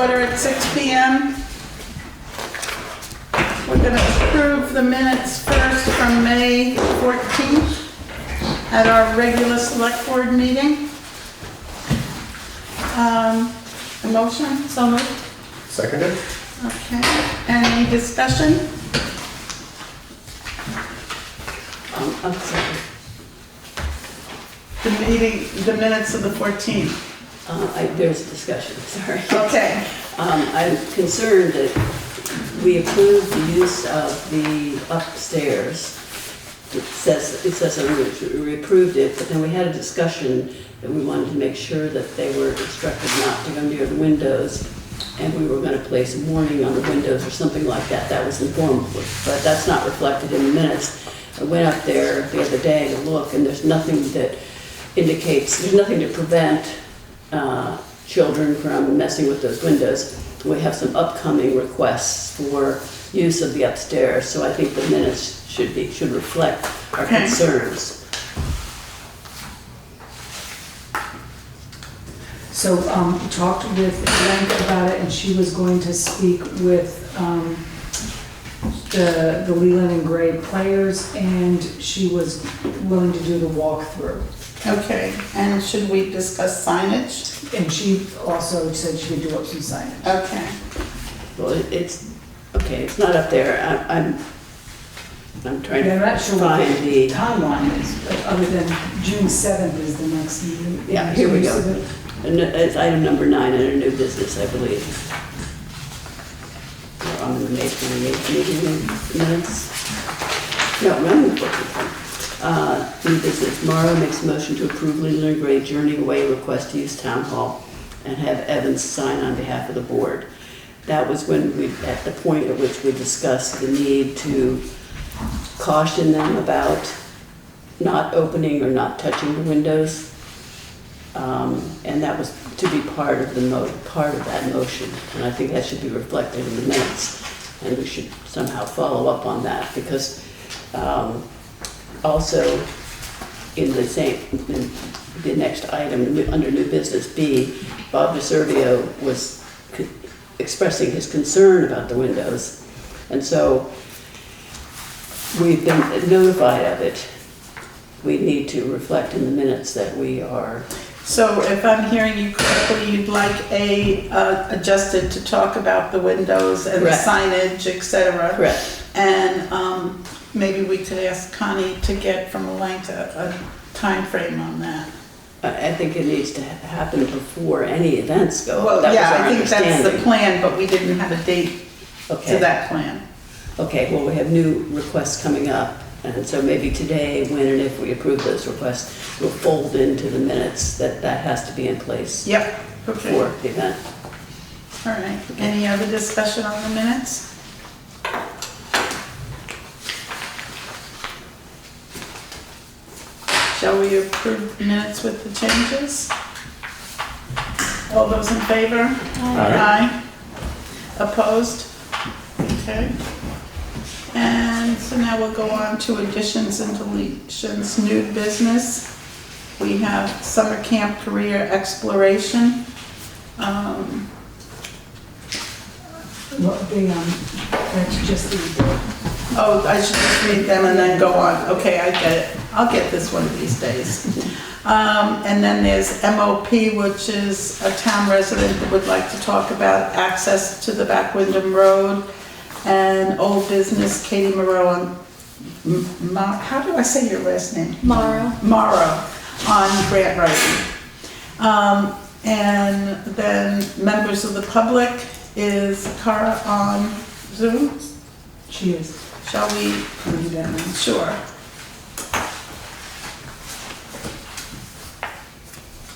order at 6 p.m. We're going to approve the minutes first from May 14th at our regular select board meeting. A motion? So moved. Seconded? Okay. Any discussion? I'm sorry. The minutes of the 14th. There's a discussion, sorry. Okay. I'm concerned that we approved the use of the upstairs. It says that we approved it, but then we had a discussion that we wanted to make sure that they were instructed not to go near the windows, and we were going to place a warning on the windows or something like that. That was informed, but that's not reflected in the minutes. I went up there the other day to look, and there's nothing that indicates, there's nothing to prevent children from messing with those windows. We have some upcoming requests for use of the upstairs, so I think the minutes should reflect our concerns. So talked with Lenka about it, and she was going to speak with the Leland and Gray players, and she was willing to do the walkthrough. Okay, and should we discuss signage? And she also said she would do up some signage. Okay. Well, it's okay. It's not up there. I'm trying Yeah, I'm to not sure what find the the. timeline is, but other than June 7th is the next meeting. Yeah, here we go. It's item number 9 under new business, I believe. We're on the May 28th meeting minutes. No, I'm on the 14th. New business. Marrow makes a motion to approve Leland and Gray journey away request to use town hall and have Evans sign on behalf of the board. That was when we, at the point at which we discussed the need to caution them about not opening or not touching the windows. And that was to be part of that motion. And I think that should be reflected in the minutes. And we should somehow follow up on that because also in the next item under new business B, Bob DeServio was expressing his concern about the windows. And so we've been notified of it. We need to reflect in the minutes that we are. So if I'm hearing you correctly, you'd like adjusted to talk about the windows and Correct. The signage, etc. Correct. And maybe we could ask Connie to get from Atlanta a time frame on that. I think it needs to happen before any events go. Well, That was yeah, our I think that's the understanding. plan, but we didn't have a date Okay. to that plan. Okay, well, we have new requests coming up, and so maybe today, when and if we approve those requests, we'll fold into the minutes that has to be in place Yep. Okay. for the event. All right. Any other discussion on the minutes? Shall we approve minutes with the changes? All those in favor? Aye. Opposed? Okay. And so now we'll go on to additions and deletions, new business. We have summer camp career exploration. Well, that's just the, Oh, I should just read them and then go on. Okay, I get it. I'll get this one of these days. And then there's MOP, which is a town resident that would like to talk about access to the Back Windham Road. And old business, Katie Marrow on, how do I say your last name? Marrow. Marrow on grant writing. And then members of the public is Cara on Zoom. she is. Shall we? Can we do that now? Sure.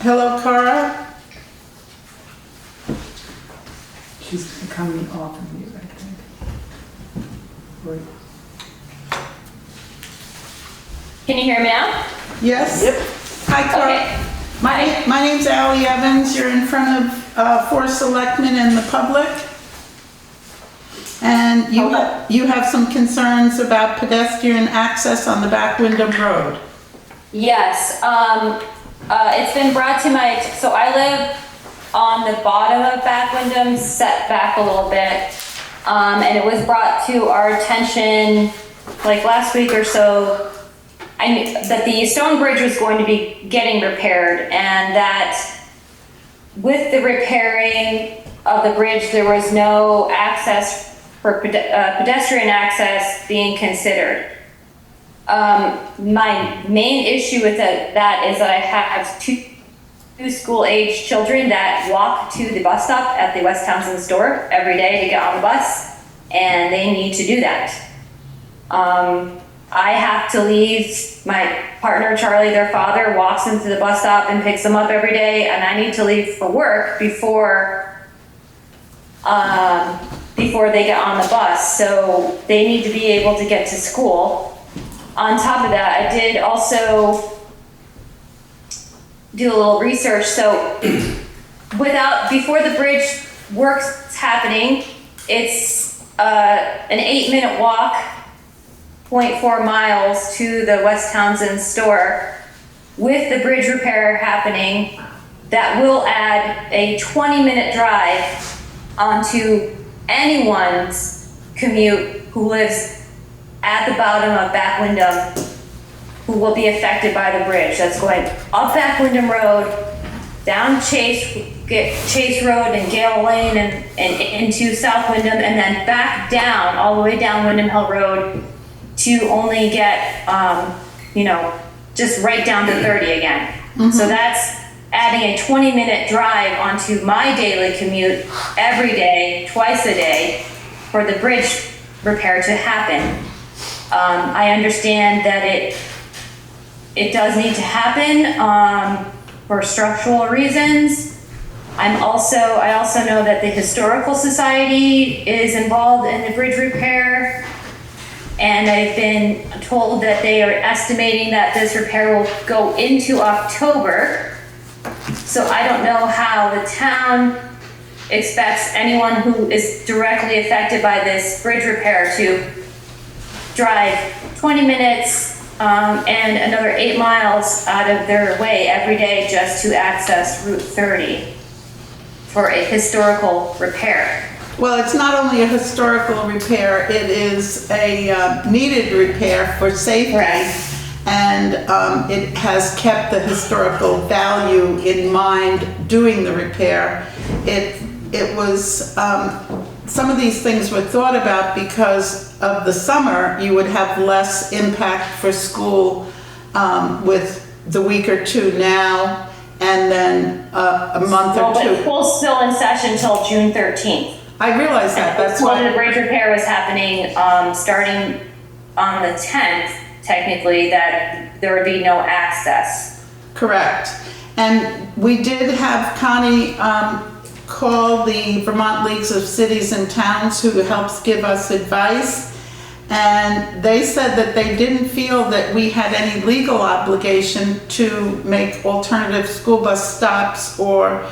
Hello, Cara. She's coming off of mute, I think. Right. Can you hear me now? Yes? Yep. Hi, Cara. Okay. My name's Ally Evans. You're in front of 4 selectmen and the public. And you have some concerns about pedestrian access on the Back Windham Road. Yes. It's been brought to my, so I live on the bottom of Back Windham, set back a little bit. And it was brought to our attention like last week or so, that the stone bridge was going to be getting repaired, and that with the repairing of the bridge, there was no access for pedestrian access being considered. My main issue with that is that I have two school-age children that walk to the bus stop at the West Townsend store every day to get on the bus, and they need to do that. I have to leave. My partner, Charlie, their father, walks into the bus stop and picks them up every day, and I need to leave for work before they get on the bus. So they need to be able to get to school. On top of that, I did also do a little research. So before the bridge work's happening, it's an 8-minute walk, 0.4 miles to the West Townsend store. With the bridge repair happening, that will add a 20-minute drive onto anyone's commute who lives at the bottom of Back Windham, who will be affected by the bridge. That's going up Back Windham Road, down Chase Road and Gale Lane and into South Windham, and then back down, all the way down Windham Hill Road to only get, just right down to 30 again. Mm-hmm. So that's adding a 20-minute drive onto my daily commute every day, twice a day, for the bridge repair to happen. I understand that it does need to happen for structural reasons. I also know that the Historical Society is involved in the bridge repair, and I've been told that they are estimating that this repair will go into October. So I don't know how the town expects anyone who is directly affected by this bridge repair to drive 20 minutes and another 8 miles out of their way every day just to access Route 30 for a historical repair. Well, it's not only a historical repair, it is a needed repair for safety. Correct. And it has kept the historical value in mind doing the repair. It was, some of these things were thought about because of the summer, you would have less impact for school with the week or two now, and then a month or two. But school's still in session till June 13th. I realize that, that's why. The bridge repair was happening starting on the 10th, technically, that there would be no access. Correct. And we did have Connie call the Vermont Leagues of Cities and Towns, who helps give us advice. And they said that they didn't feel that we had any legal obligation to make alternative school bus stops or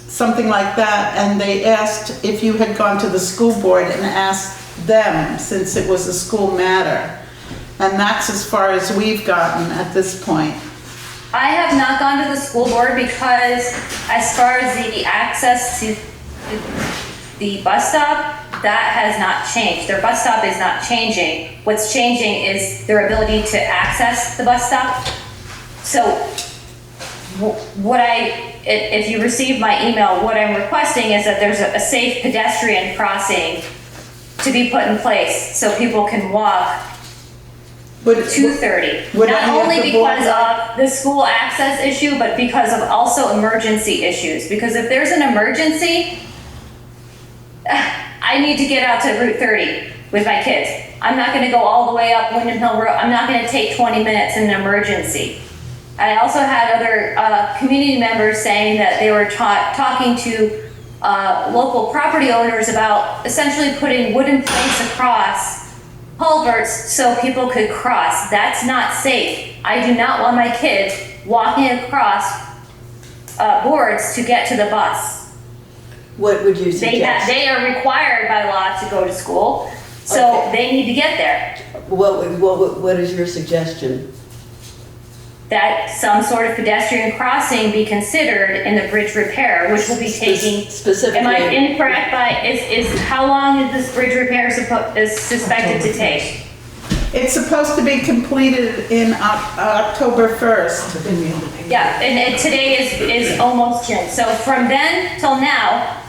something like that. And they asked if you had gone to the school board and asked them, since it was a school matter. And that's as far as we've gotten at this point. I have not gone to the school board because as far as the access to the bus stop, that has not changed. Their bus stop is not changing. What's changing is their ability to access the bus stop. So if you receive my email, what I'm requesting is that there's a safe pedestrian crossing to be put in place so people can walk to 30. Not only because of the school access issue, but because of also emergency issues. Because if there's an emergency, I need to get out to Route 30 with my kids. I'm not going to go all the way up Windham Hill Road. I'm not going to take 20 minutes in an emergency. I also had other community members saying that they were talking to local property owners about essentially putting wooden planks across culverts so people could cross. That's not safe. I do not want my kids walking across boards to get to the bus. What would you suggest? They are required by law to go to school, so Okay. they need to get there. What is your suggestion? that some sort of pedestrian crossing be considered in the bridge repair, which will be taking. Specifically. Am I incorrect by, is how long is this bridge repair is suspected to take? It's supposed to be completed in October 1st. But then we have to pay. Yeah, and today is almost June. So from then till now,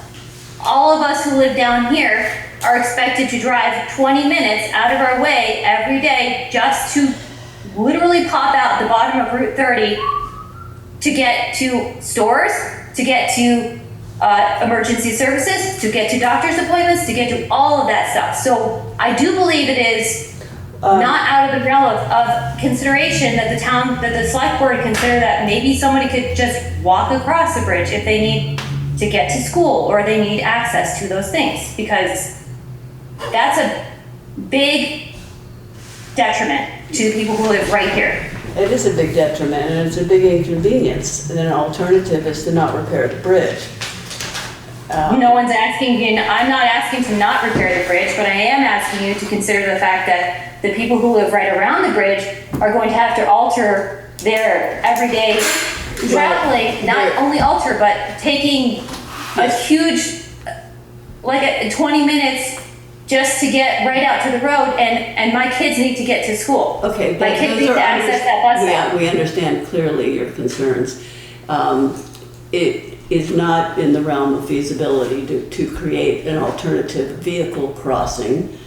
all of us who live down here are expected to drive 20 minutes out of our way every day just to literally pop out the bottom of Route 30 to get to stores, to get to emergency services, to get to doctor's appointments, to get to all of that stuff. So I do believe it is not out of the realm of consideration that the select board consider that maybe somebody could just walk across the bridge if they need to get to school or they need access to those things, because that's a big detriment to the people who live right here. It is a big detriment and it's a big inconvenience. And an alternative is to not repair the bridge. No one's asking you, I'm not asking to not repair the bridge, but I am asking you to consider the fact that the people who live right around the bridge are going to have to alter their everyday traveling, not only alter, but taking a huge, like a 20 minutes just to get right out to the road, and my kids need to get to school. Okay, My kids need to access that bus stop. we understand clearly your concerns. It is not in the realm of feasibility to create an alternative vehicle crossing,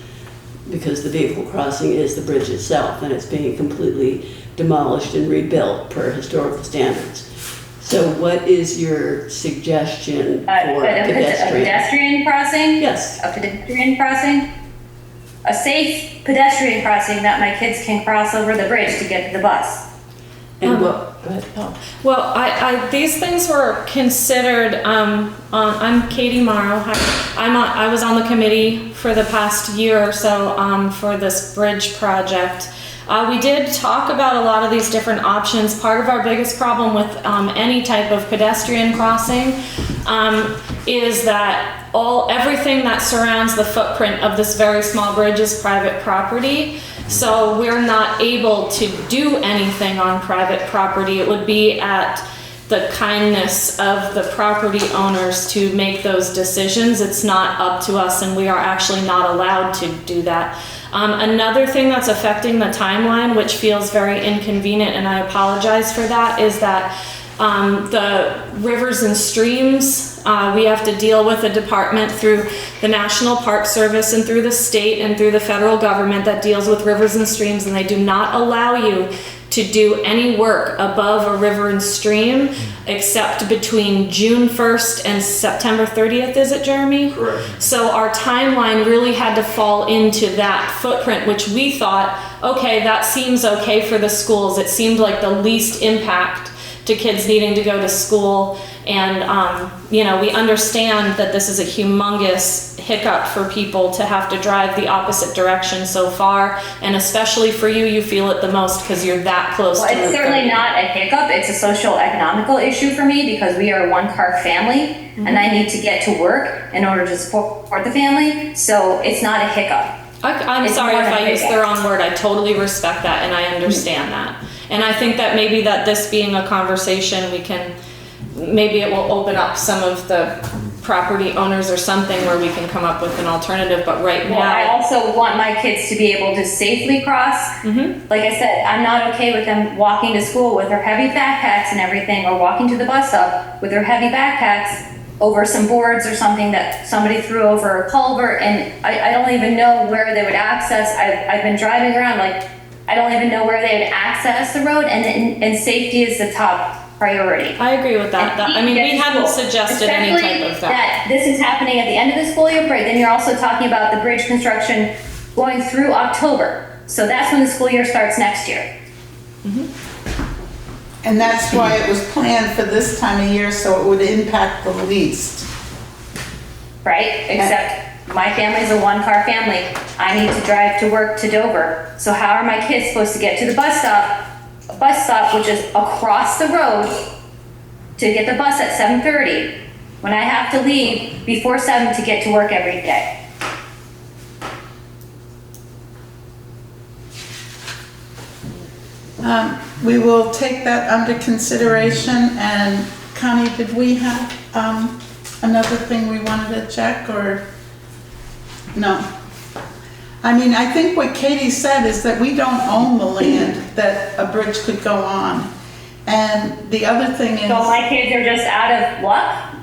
because the vehicle crossing is the bridge itself, and it's being completely demolished and rebuilt per historical standards. So what is your suggestion for A pedestrian crossing? Yes. A pedestrian crossing? A safe pedestrian crossing that my kids can cross over the bridge to get to the bus. And what? Well, these things were considered. I'm Katie Marrow. I was on the committee for the past year or so for this bridge project. We did talk about a lot of these different options. Part of our biggest problem with any type of pedestrian crossing is that everything that surrounds the footprint of this very small bridge is private property. So we're not able to do anything on private property. It would be at the kindness of the property owners to make those decisions. It's not up to us, and we are actually not allowed to do that. Another thing that's affecting the timeline, which feels very inconvenient, and I apologize for that, is that the rivers and streams, we have to deal with a department through the National Park Service and through the state and through the federal government that deals with rivers and streams, and they do not allow you to do any work above a river and stream except between June 1st and September 30th, is it, Jeremy? Correct. So our timeline really had to fall into that footprint, which we thought, okay, that seems okay for the schools. It seemed like the least impact to kids needing to go to school. And, we understand that this is a humongous hiccup for people to have to drive the opposite direction so far. And especially for you, you feel it the most because you're that close to it. It's certainly not a hiccup. It's a social economical issue for me because we are a one-car family and I need to get to work in order to support the family. So it's not a hiccup. I'm sorry if I used the wrong word. I totally respect that and I understand that. And I think that maybe that this being a conversation, maybe it will open up some of the property owners or something where we can come up with an alternative, but right now. Well, I also want my kids to be able to safely cross. Like I said, I'm not okay with them walking to school with their heavy backpacks and everything, or walking to the bus stop with their heavy backpacks over some boards or something that somebody threw over a culvert, and I don't even know where they would access. I've been driving around, I don't even know where they would access the road, and safety is the top priority. I agree with that. We hadn't suggested any type of that. This is happening at the end of the school year, then you're also talking about the bridge construction going through October. So that's when the school year starts next year. And that's why it was planned for this time of year, so it would impact the least. Right? Except my family's a one-car family. I need to drive to work to Dover. So how are my kids supposed to get to the bus stop, which is across the road, to get the bus at 7:30 when I have to leave before 7 to get to work every day? We will take that under consideration, and Connie, did we have, another thing we wanted to check, or? No. I mean, I think what Katie said is that we don't own the land that a bridge could go on. And the other thing is. So my kids are just out of luck?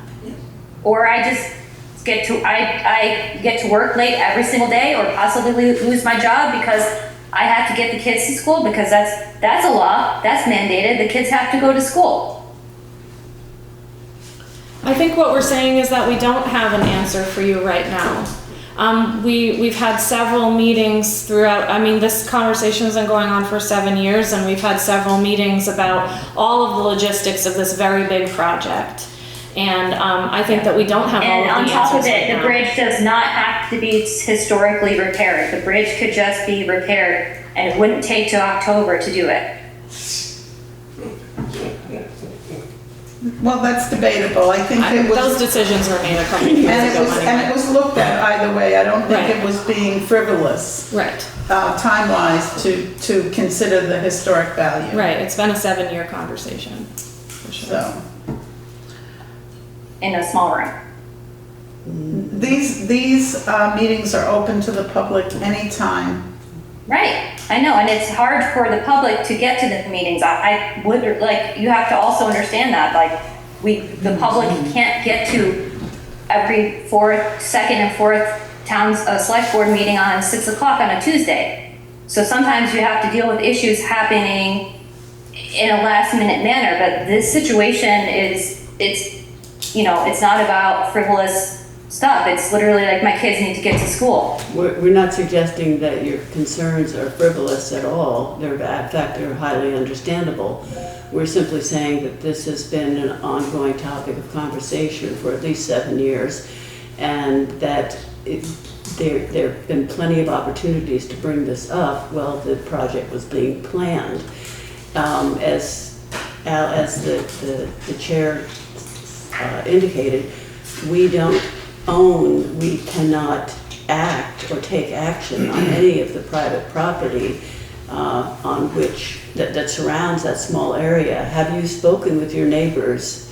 Or I just get to, I get to work late every single day, or possibly lose my job because I have to get the kids to school, because that's a law, that's mandated, the kids have to go to school. I think what we're saying is that we don't have an answer for you right now. We've had several meetings throughout, I mean, this conversation has been going on for 7 years, and we've had several meetings about all of the logistics of this very big project. And I think that we don't have all of the And on answers top of right it, the now. bridge does not have to be historically repaired. The bridge could just be repaired, and it wouldn't take till October to do it. Well, that's debatable. I think it Those was, decisions were made a couple of years and ago it anyway. was looked at either way. I don't think Right. it was being frivolous, Right, time-wise, to consider the historic value. right. It's been a 7-year conversation, for sure. So, In a small room. these meetings are open to the public anytime. Right, I know, and it's hard for the public to get to the meetings. I would, like, you have to also understand that, like, the public can't get to every second and fourth town's select board meeting on 6 o'clock on a Tuesday. So sometimes you have to deal with issues happening in a last minute manner, but this situation it's not about frivolous stuff. It's literally like my kids need to get to school. We're not suggesting that your concerns are frivolous at all. In fact, they're highly understandable. We're simply saying that this has been an ongoing topic of conversation for at least 7 years, and that there have been plenty of opportunities to bring this up while the project was being planned. As the chair indicated, we don't own, we cannot act or take action on any of the private property on which, that surrounds that small area. Have you spoken with your neighbors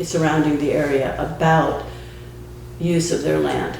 surrounding the area about use of their land?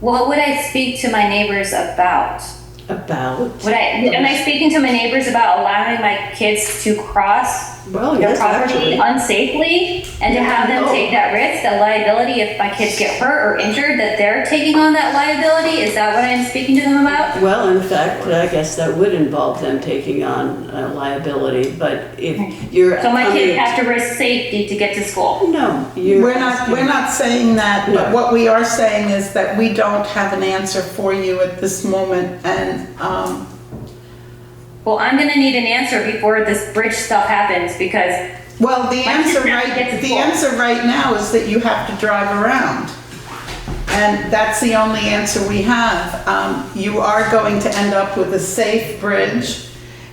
What would I speak to my neighbors about? Am I speaking to my neighbors about allowing my kids to cross Well, their yes, property actually. unsafely, and to have them No. take that risk, that liability if my kids get hurt or injured, that they're taking on that liability? Is that what I'm speaking to them about? Well, in fact, I guess that would involve them taking on liability, but if you're. So my kids coming- have to risk safety to get to school. No, you're. We're not saying that, but No. what we are saying is that we don't have an answer for you at this moment, and, Well, I'm gonna need an answer before this bridge stuff happens, because well, the answer kids have to get to the school. answer right now is that you have to drive around. And that's the only answer we have. You are going to end up with a safe bridge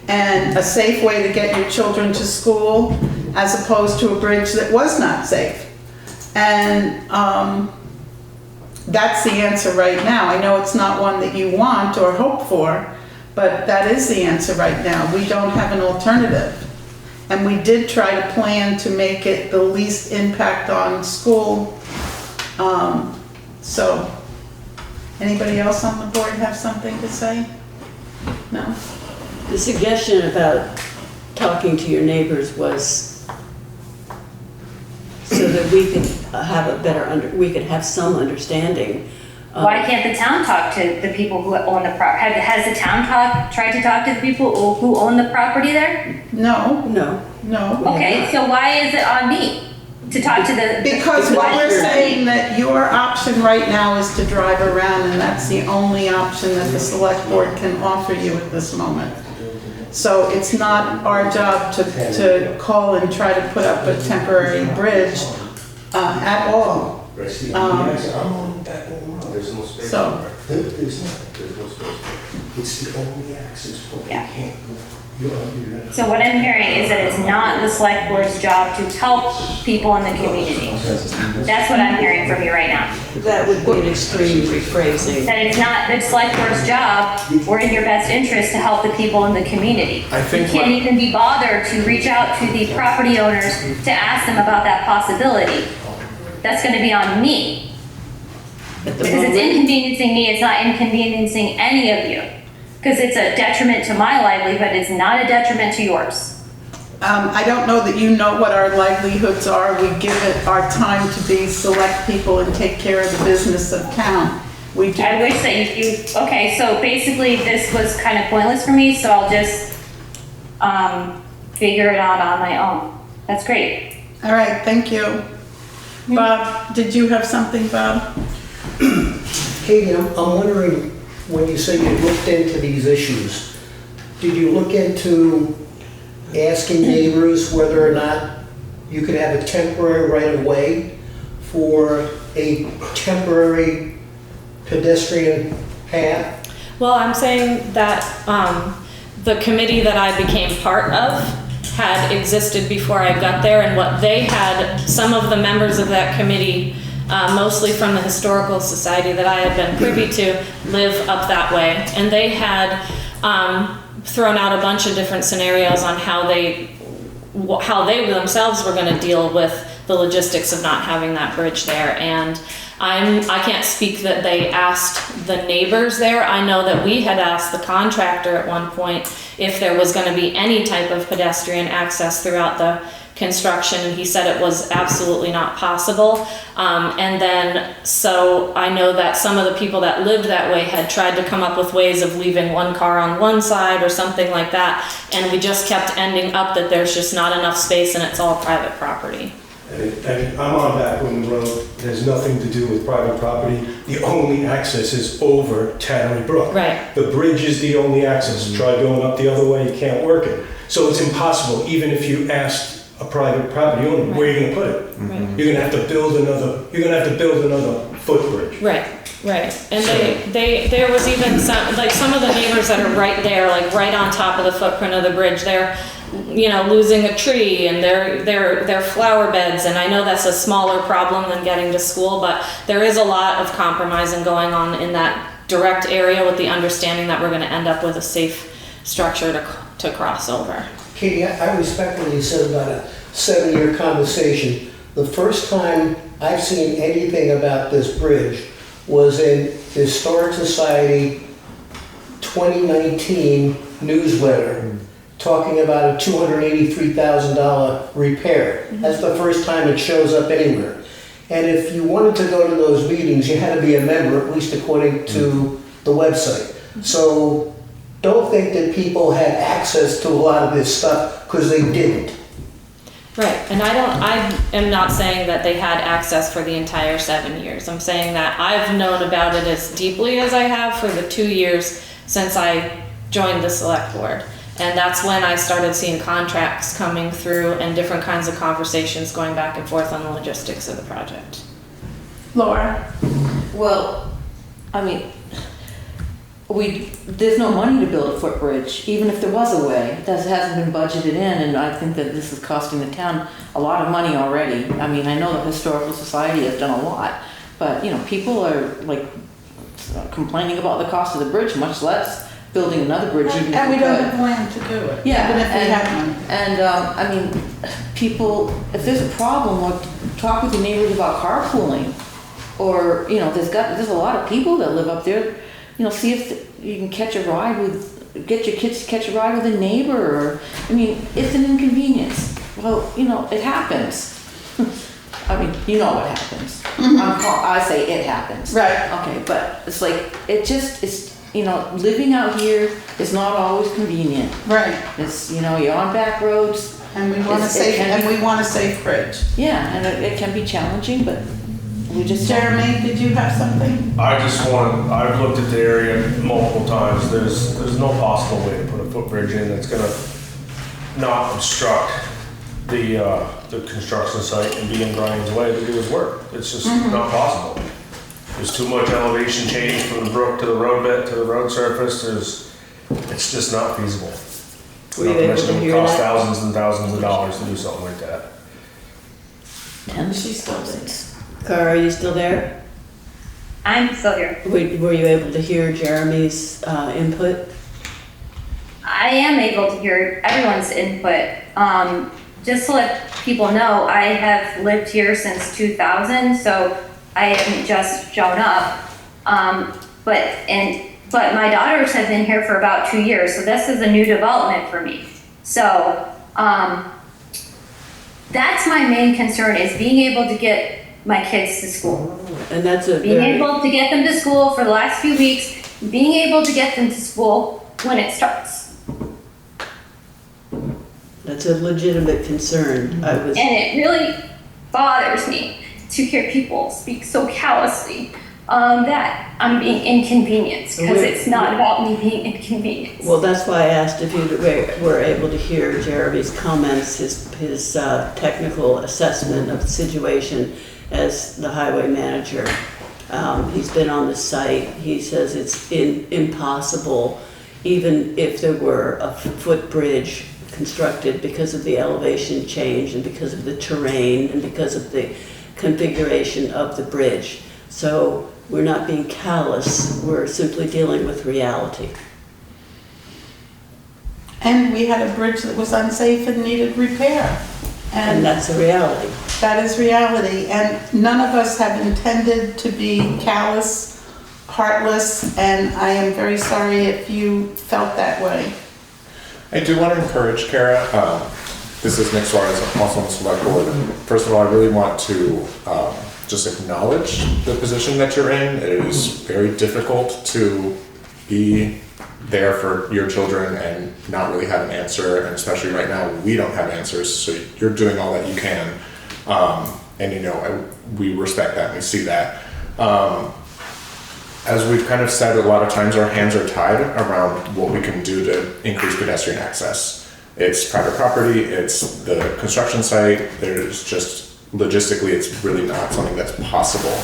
and a safe way to get your children to school, as opposed to a bridge that was not safe. And, that's the answer right now. I know it's not one that you want or hope for, but that is the answer right now. We don't have an alternative. And we did try to plan to make it the least impact on school. So, anybody else on the board have something to say? No? The suggestion about talking to your neighbors was so that we could have we could have some understanding. why can't the town talk to the people who own the property? Has the town tried to talk to the people who own the property there? No, No. no. Okay, so why is it on me to talk to the? Because what why we're is it on me? saying that your option right now is to drive around, and that's the only option that the select board can offer you at this moment. So it's not our job to call and try to put up a temporary bridge at all. I'm on Back Windham Road. There's no space. So- There's no space. It's the only access point. Yeah. You can't go. You don't do that. So what I'm hearing is that it's not the select board's job to help people in the community. That's what I'm hearing from you right now. That would be an extreme rephrasing. That it's not the select board's job or in your best interest to help the people in the community. I think You can't even be bothered to reach out to the property owners to ask them about that possibility. That's gonna be on me. At the Because it's moment, inconveniencing me, it's not inconveniencing any of you. Because it's a detriment to my livelihood, it's not a detriment to yours. I don't know that you know what our livelihoods are. We give it our time to be select people and take care of the business of town. We do. I wish that you, okay, so basically this was kind of pointless for me, so I'll just, figure it out on my own. That's great. All right, thank you. Bob, did you have something, Bob? Katie, I'm wondering, when you say you looked into these issues, did you look into asking neighbors whether or not you could have a temporary right-of-way for a temporary pedestrian path? Well, I'm saying that the committee that I became part of had existed before I got there, and what they had, some of the members of that committee, mostly from the Historical Society that I had been privy to, live up that way. And they had thrown out a bunch of different scenarios on how they themselves were going to deal with the logistics of not having that bridge there. And I can't speak that they asked the neighbors there. I know that we had asked the contractor at one point if there was going to be any type of pedestrian access throughout the construction, and he said it was absolutely not possible. And then, so I know that some of the people that lived that way had tried to come up with ways of leaving one car on one side or something like that, and we just kept ending up that there's just not enough space and it's all private property. And I'm on Back Windham Road. It has nothing to do with private property. The only access is over Tannery Brook. Right. The bridge is the only access. Try going up the other way, you can't work it. So it's impossible, even if you asked a private property owner, where are you gonna put it? Right. You're gonna have to build another footbridge. Right. And there was even some of the neighbors that are right there, like right on top of the footprint of the bridge, they're, losing a tree and their flower beds. And I know that's a smaller problem than getting to school, but there is a lot of compromising going on in that direct area with the understanding that we're gonna end up with a safe structure to cross over. Katie, I respect what you said about a 7-year conversation. The first time I've seen anything about this bridge was in Historic Society 2019 newsletter talking about a $283,000 repair. That's the first time it shows up anywhere. And if you wanted to go to those meetings, you had to be a member, at least according to the website. So don't think that people had access to a lot of this stuff, because they didn't. Right, and I am not saying that they had access for the entire 7 years. I'm saying that I've known about it as deeply as I have for the 2 years since I joined the select board. And that's when I started seeing contracts coming through and different kinds of conversations going back and forth on the logistics of the project. Laura? Well, I mean, there's no money to build a footbridge, even if there was a way. That hasn't been budgeted in, and I think that this is costing the town a lot of money already. I mean, I know the Historical Society has done a lot, but, people are like complaining about the cost of the bridge, much less building another bridge. Even And we if don't could. have land to do it. Yeah, Even if we had money. and I mean, people, if there's a problem, like, talk with your neighbors about carpooling, or there's a lot of people that live up there. See if you can get your kids to catch a ride with a neighbor, or, it's an inconvenience. Well, it happens. I mean, what happens. I say it happens. Right. Okay, but it's like, it's living out here is not always convenient. Right. It's, you're on back roads. And we want a safe bridge. Yeah, and it can be challenging, but we just. Jeremy, did you have something? I've looked at the area multiple times. There's no possible way to put a footbridge in that's gonna not obstruct the construction site and be in Brian's way to do his work. It's just not possible. There's too much elevation change from the brook to the road bed to the road surface. It's just not feasible. Were you able to It hear would cost that? thousands and thousands of dollars to do something like that. Tens She's of still there. thousands. Cara, are you still there? I'm still here. Were you able to hear Jeremy's input? I am able to hear everyone's input. Just to let people know, I have lived here since 2000, so I haven't just shown up. But my daughters have been here for about 2 years, so this is a new development for me. So that's my main concern, is being able to get my kids to school. And that's a Being very, able to get them to school for the last few weeks, being able to get them to school when it starts. that's a legitimate concern. I was, And it really bothers me to hear people speak so callously that I'm being inconvenienced, because it's not about me being inconvenienced. well, that's why I asked if you were able to hear Jeremy's comments, his technical assessment of the situation as the highway manager. He's been on the site. He says it's impossible, even if there were a footbridge constructed, because of the elevation change and because of the terrain and because of the configuration of the bridge. So we're not being callous, we're simply dealing with reality. And we had a bridge that was unsafe and needed repair. And that's the reality. That is reality, and none of us have intended to be callous, heartless, and I am very sorry if you felt that way. I do want to encourage Cara. This is Nick Suarez, I'm also on the select board. First of all, I really want to just acknowledge the position that you're in. It is very difficult to be there for your children and not really have an answer, and especially right now, we don't have answers, so you're doing all that you can. And you know, we respect that and we see that. As we've kind of said, a lot of times our hands are tied around what we can do to increase pedestrian access. It's private property, it's the construction site, there's just, logistically, it's really not something that's possible.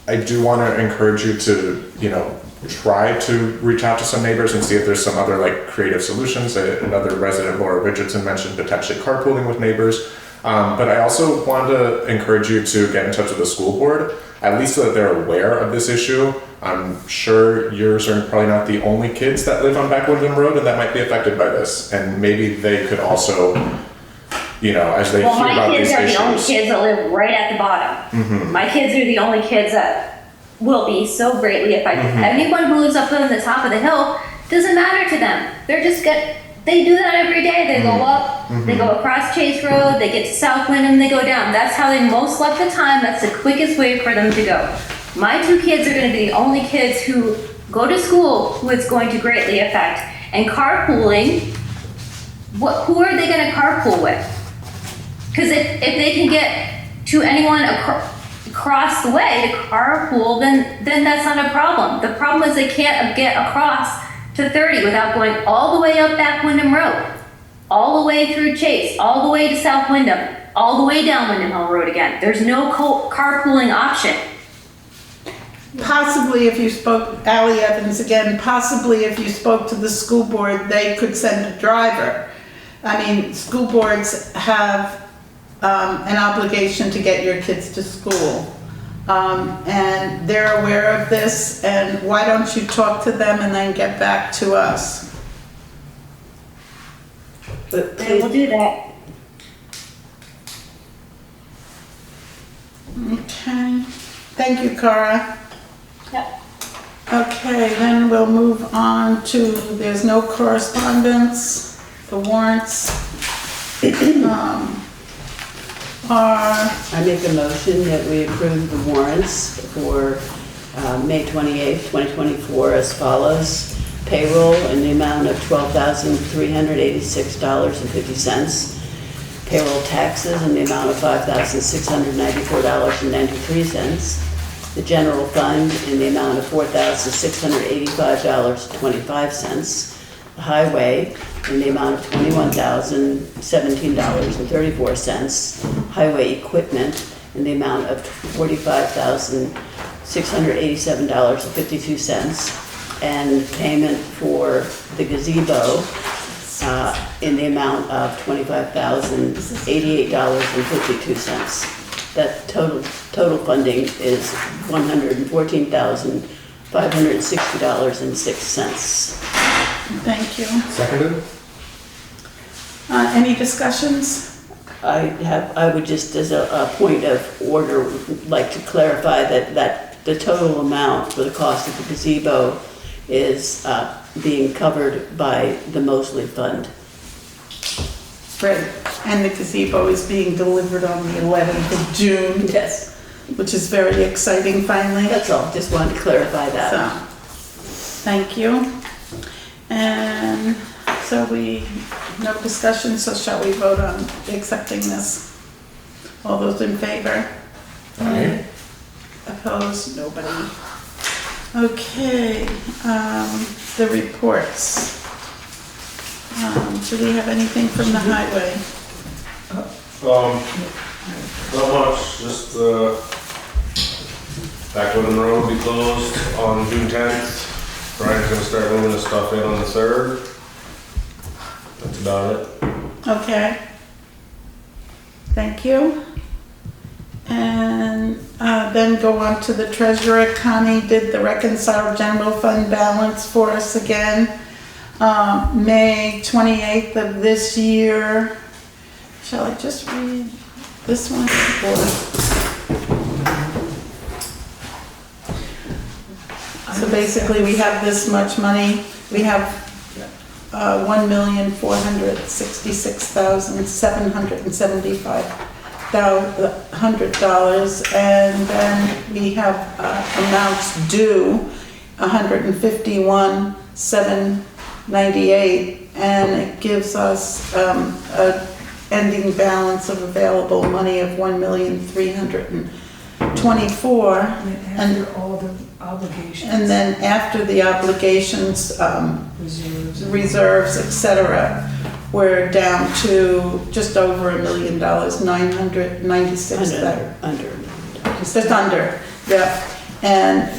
I do want to encourage you to, you know, try to reach out to some neighbors and see if there's some other like creative solutions. Another resident, Laura Richardson, mentioned potentially carpooling with neighbors. But I also want to encourage you to get in touch with the school board, at least so that they're aware of this issue. I'm sure yours are probably not the only kids that live on Back Windham Road and that might be affected by this. And maybe they could also, you know, as they hear about these issues. My kids are the only kids that live right at the bottom. Mm-hmm. My kids are the only kids that will be so greatly affected. Mm-hmm. Anyone who lives up on the top of the hill, doesn't matter to them. They're just they do that every day. They go up, they go across Chase Road, they get to South Windham, they go down. That's how they most left the time. That's the quickest way for them to go. My two kids are going to be the only kids who go to school who it's going to greatly affect. And carpooling, who are they going to carpool with? Because if they can get to anyone across the way to carpool, then that's not a problem. The problem is they can't get across to 30 without going all the way up Back Windham Road, all the way through Chase, all the way to South Windham, all the way down Windham Hill Road again. There's no carpooling option. Possibly if you spoke, Ally Evans again, possibly if you spoke to the school board, they could send a driver. I mean, school boards have an obligation to get your kids to school. And they're aware of this, and why don't you talk to them and then get back to us? But They will do that. Okay, thank you, Cara. Yep. Okay, then we'll move on to, there's no correspondence, the warrants are, I make a motion that we approve the warrants for May 28th, 2024 as follows. Payroll in the amount of $12,386.50. Payroll taxes in the amount of $5,694.93. The general fund in the amount of $4,685.25. The highway in the amount of $21,017.34. Highway equipment in the amount of $45,687.52, and payment for the gazebo in the amount of $25,088.52. That total funding is $114,560.06. Thank you. Seconded? Any discussions? I would just, as a point of order, like to clarify that the total amount for the cost of the gazebo is being covered by the Mosley Fund. Right, and the gazebo is being delivered on the 11th of June. Yes. Which is very exciting finally. That's all, just wanted to clarify that. So, thank you. And so no discussion, so shall we vote on accepting this? All those in favor? Aye. Opposed? Nobody. Okay, the reports. Do we have anything from the highway? Not much, just Back Windham Road will be closed on June 10th. Brian's gonna start moving his stuff in on the 3rd. That's about it. Okay. Thank you. And then go on to the treasurer. Connie did the reconciled general fund balance for us again. May 28th of this year. Shall I just read this one? So basically we have this much money. We have $1,466,775, and then we have amounts due $151,798, and it gives us a ending balance of available money of $1,324,000. And after all the obligations. And then after the obligations, reserves, etc., we're down to just over $1 million, 996,000. Under. Just under, yeah. And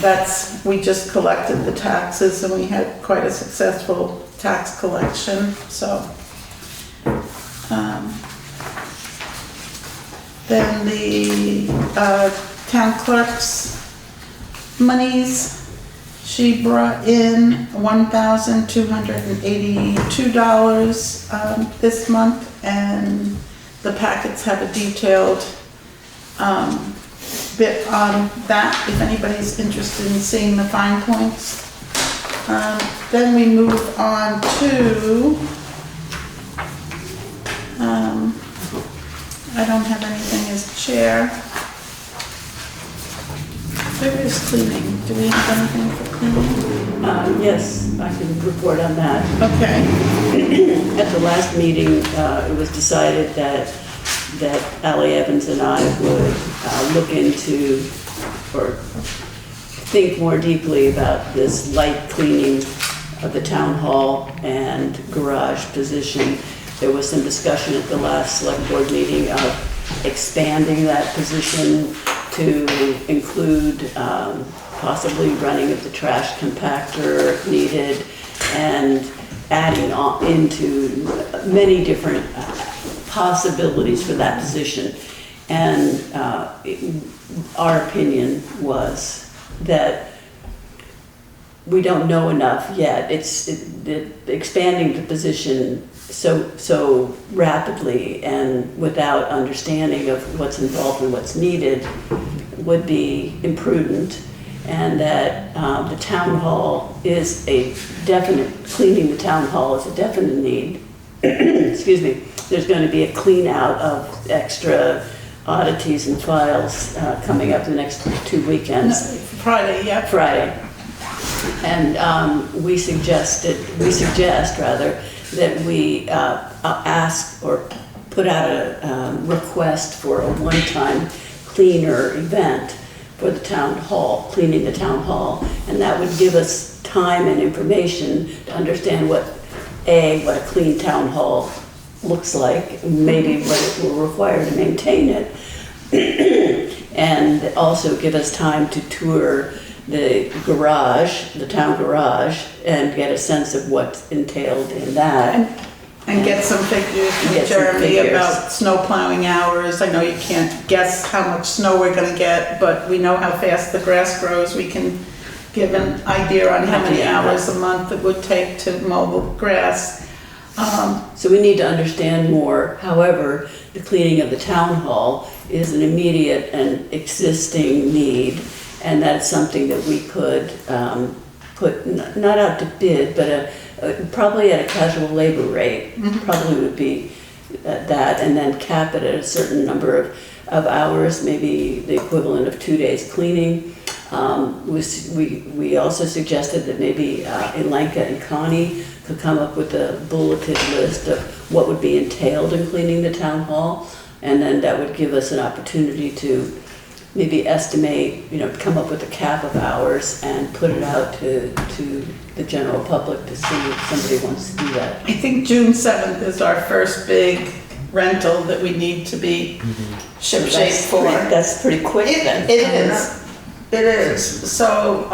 we just collected the taxes, and we had quite a successful tax collection, so. Then the town clerk's monies, she brought in $1,282 this month, and the packets have a detailed bit on that, if anybody's interested in seeing the fine points. Then we move on to, I don't have anything as chair. Where is cleaning? Do we have anything for cleaning? Yes, I can report on that. Okay. At the last meeting, it was decided that Ally Evans and I would look into or think more deeply about this light cleaning of the town hall and garage position. There was some discussion at the last select board meeting of expanding that position to include possibly running of the trash compactor if needed, and adding on into many different possibilities for that position. And our opinion was that we don't know enough yet. Expanding the position so rapidly and without understanding of what's involved and what's needed would be imprudent, and that the town hall is a definite, cleaning the town hall is a definite need. Excuse me. There's going to be a clean out of extra oddities and files coming up the next 2 weekends. No, Friday, yeah. Friday. And we suggest that we ask or put out a request for a one-time cleaner event for the town hall, cleaning the town hall. And that would give us time and information to understand what a clean town hall looks like, maybe what it will require to maintain it, And also give us time to tour the garage, the town garage, and get a sense of what's entailed in that. And get some figures from Get some Jeremy figures. about snow plowing hours. I know you can't guess how much snow we're gonna get, but we know how fast the grass grows. We can give an idea on how many hours a month it would take to mow the grass. So we need to understand more. However, the cleaning of the town hall is an immediate and existing need, and that's something that we could put, not out to bid, but probably at a casual labor rate, probably would be that, and then cap it at a certain number of hours, maybe the equivalent of 2 days cleaning. We also suggested that maybe Elenka and Connie could come up with a bulleted list of what would be entailed in cleaning the town hall, and then that would give us an opportunity to maybe estimate, come up with a cap of hours and put it out to the general public to see if somebody wants to do that. I think June 7th is our first big rental that we need to be shipshape for. That's pretty quick then. It is. It is. So,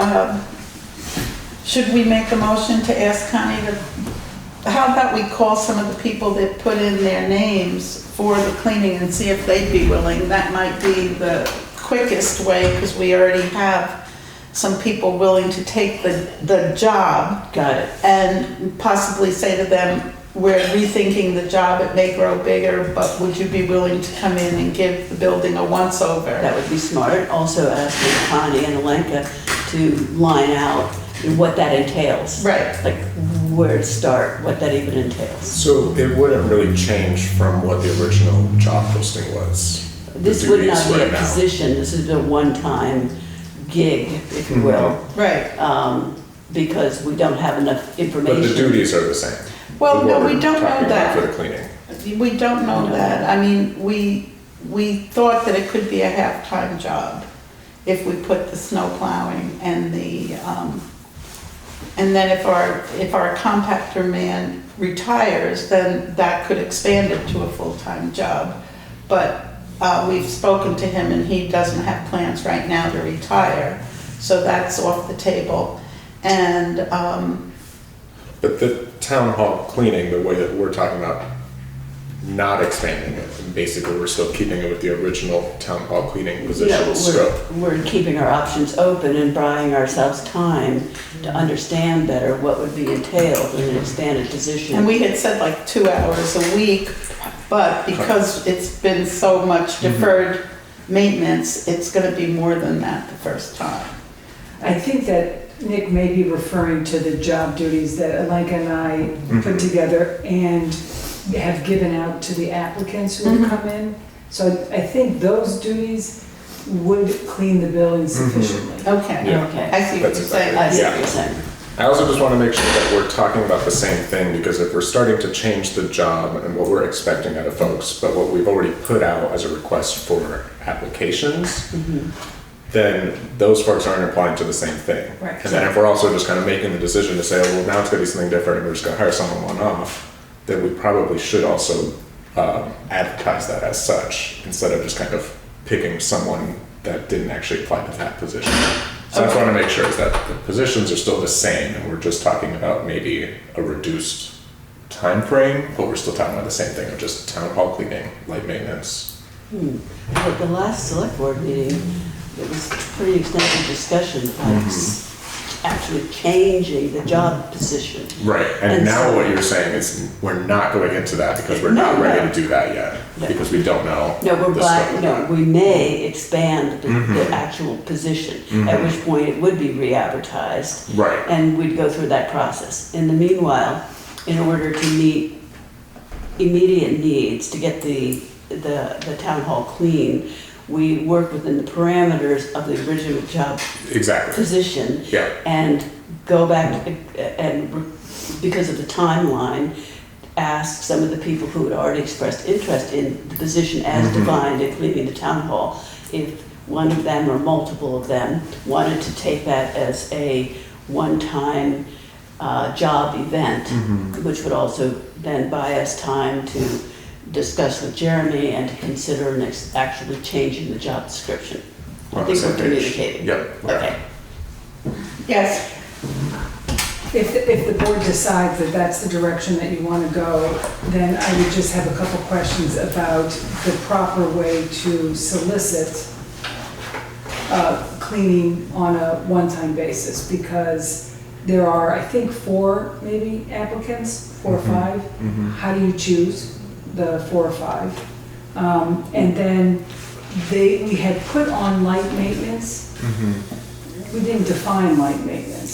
should we make a motion to ask Connie to, how about we call some of the people that put in their names for the cleaning and see if they'd be willing? That might be the quickest way, because we already have some people willing to take the job. Got it. And possibly say to them, we're rethinking the job, it may grow bigger, but would you be willing to come in and give the building a once-over? That would be smart. Also asking Connie and Elenka to line out what that entails. Right. Like where to start, what that even entails. So it wouldn't really change from what the original job posting was. This The would not duties be a right now. position, this is a one-time gig, if you will. Right. Because we don't have enough But information. the duties are the same. Well, What no, we're we don't know talking about that. For the cleaning. We don't know that. I mean, we thought that it could be a half-time job if we put the snow plowing and the, and then if our compactor man retires, then that could expand it to a full-time job. But we've spoken to him and he doesn't have plans right now to retire, so that's off the table. And, But the town hall cleaning, the way that we're talking about not expanding it, and basically we're still keeping it with the original town hall cleaning position scope. We're keeping our options open and buying ourselves time to understand better what would be entailed in an expanded position. and we had said like 2 hours a week, but because it's been so much deferred maintenance, it's gonna be more than that the first time. I think that Nick may be referring to the job duties that Elenka and I put together and have given out to the applicants who will come in. So I think those duties would clean the building sufficiently. Okay. Yeah. Okay. I see what That's you're saying. I see Yeah. what you're saying. I also just want to make sure that we're talking about the same thing, because if we're starting to change the job and what we're expecting out of folks, but what we've already put out as a request for applications, then those folks aren't applying to the same thing. Right. And then if we're also just kind of making the decision to say, oh, well, now it's gonna be something different and we're just gonna hire someone one-off, then we probably should also advertise that as such, instead of just kind of picking someone that didn't actually apply to that position. So I just want to make sure is that the positions are still the same, and we're just talking about maybe a reduced time frame, but we're still talking about the same thing of just town hall cleaning, light maintenance. At the last select board meeting, it was pretty extensive discussion about actually changing the job position. Right, and And now so- what you're saying is we're not going into that because we're not No, ready no. to do that yet, No. because we don't know. No, we're the black, scope of no, that. we may expand the actual position, at which point it would be re-advertised. Right. And we'd go through that process. In the meanwhile, in order to meet immediate needs, to get the town hall clean, we work within the parameters of the original job Exactly, position. yeah. And go back and, because of the timeline, ask some of the people who had already expressed interest in the position as defined in cleaning the town hall, if one of them or multiple of them wanted to take that as a one-time job event, which would also then buy us time to discuss with Jeremy and to consider actually changing the job description. I think we're communicating. Yep. Okay. Yes, If the board decides that that's the direction that you want to go, then I would just have a couple questions about the proper way to solicit cleaning on a one-time basis, because there are, I think, 4 maybe applicants, 4 or 5. How do you choose the 4 or 5? And then we had put on light maintenance. We didn't define light maintenance.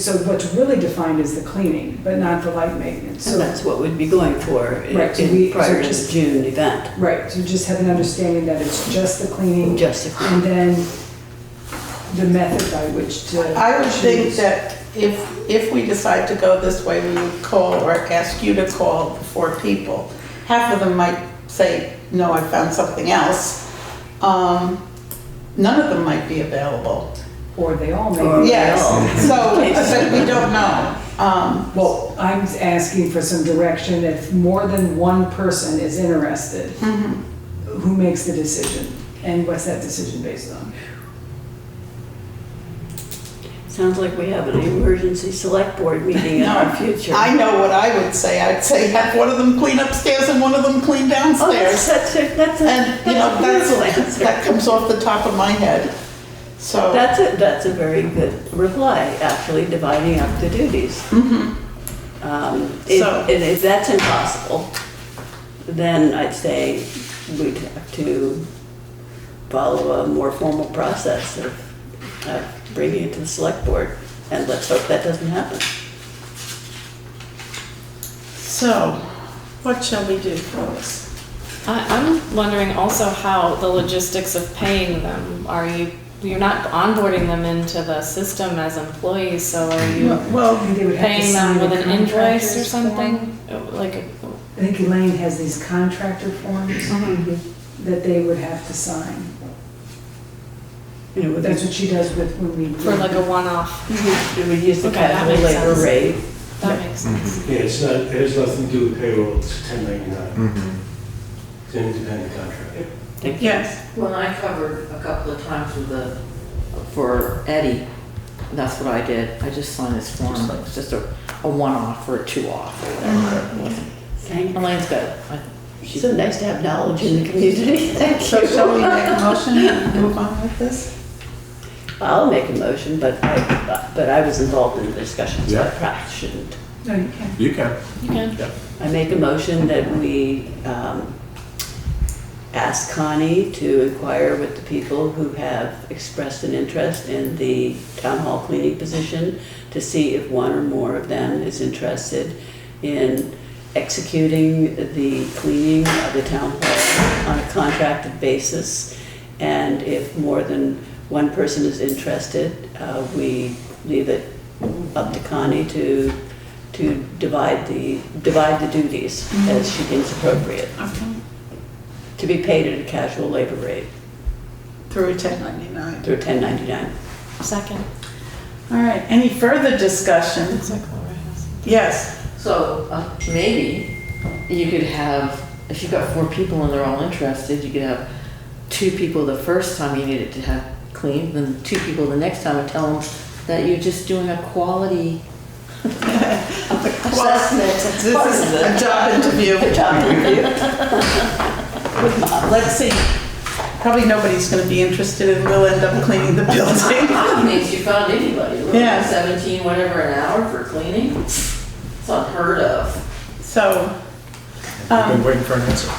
So what's really defined is the cleaning, but not the light maintenance. So that's what we'd be going for Right, so prior to just- the June event. Right, so just have an understanding that it's just the cleaning. Just the cleaning. And then the method by which to. I would think choose. that if we decide to go this way, we would call or ask you to call the 4 people. Half of them might say, no, I found something else. None of them might be available. Or they all may. Or- be. Yes, so, Okay. but we don't know. Well, I'm asking for some direction. If more than one person is interested, who makes the decision? And what's that decision based on? Sounds like we have an emergency select board meeting in our future. I know what I would say. I'd say have one of them clean upstairs and one of them clean Oh, downstairs. that's And, you know, that comes off the top of my head. So, That's a very good reply, actually, dividing up the duties. So- And if that's impossible, then I'd say we'd have to follow a more formal process of bringing it to the select board, and let's hope that doesn't happen. so, what shall we do, Phyllis? I'm wondering also how the logistics of paying them. You're not onboarding them into the system as employees, so are you Well, They would have to paying sign them with a an invoice or contractor's something? Like, form. I think Elaine has these contractor forms that they would have to sign. You know, That's what she does with when we. for like a one-off? we would use the Okay, that casual makes labor sense. rate. That makes sense. Yeah, it has nothing to do with payroll, it's 1099. It's an independent contractor. Thank you. yes. When I covered a couple of times for Eddie, that's what I did. I just signed this form. It was just a one-off or a two-off or whatever. It wasn't- Thank you. Elaine's good. It's so nice to have knowledge in the community. Thank So you. shall we make a motion and move on with this? I'll make a motion, but I was involved in the discussion, so I Yeah. perhaps shouldn't. No, you can't. You can. You can. I make a motion that we ask Connie to inquire with the people who have expressed an interest in the town hall cleaning position to see if one or more of them is interested in executing the cleaning of the town hall on a contracted basis. And if more than one person is interested, we leave it up to Connie to divide the duties as she thinks appropriate, Okay. to be paid at a casual labor rate Through 1099. through 1099. Second. All right, any further discussion? Looks like Laura has. Yes. So maybe you could have, if you've got 4 people and they're all interested, you could have 2 people the first time you need it to have cleaned, then 2 people the next time, and tell them that you're just doing a quality assessment. This is a job interview. Let's see. Probably nobody's going to be interested and we'll end up cleaning the building. That means you found anybody, Yeah. 17 whatever an hour for cleaning. It's unheard of. So, We've been waiting for an answer.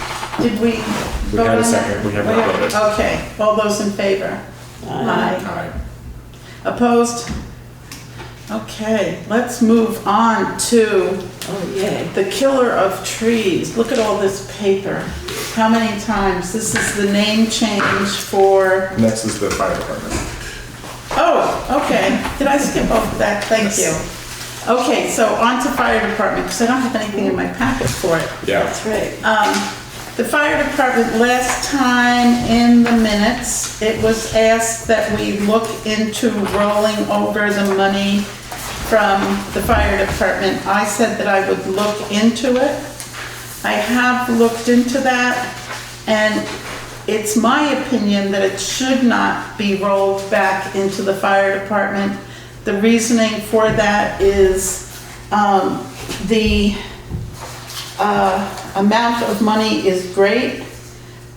did we We vote had a on second. that? We have not voted. Okay, all those in favor? Aye. Opposed? Okay, let's move on to Oh, yay. the killer of trees. Look at all this paper. How many times? This is the name change for, Next is the fire department. oh, okay. Did I skip over that? Thank you. Okay, so on to fire department, because I don't have anything in my packet for it. Yeah. That's right. The fire department, last time in the minutes, it was asked that we look into rolling over the money from the fire department. I said that I would look into it. I have looked into that, and it's my opinion that it should not be rolled back into the fire department. The reasoning for that is the amount of money is great.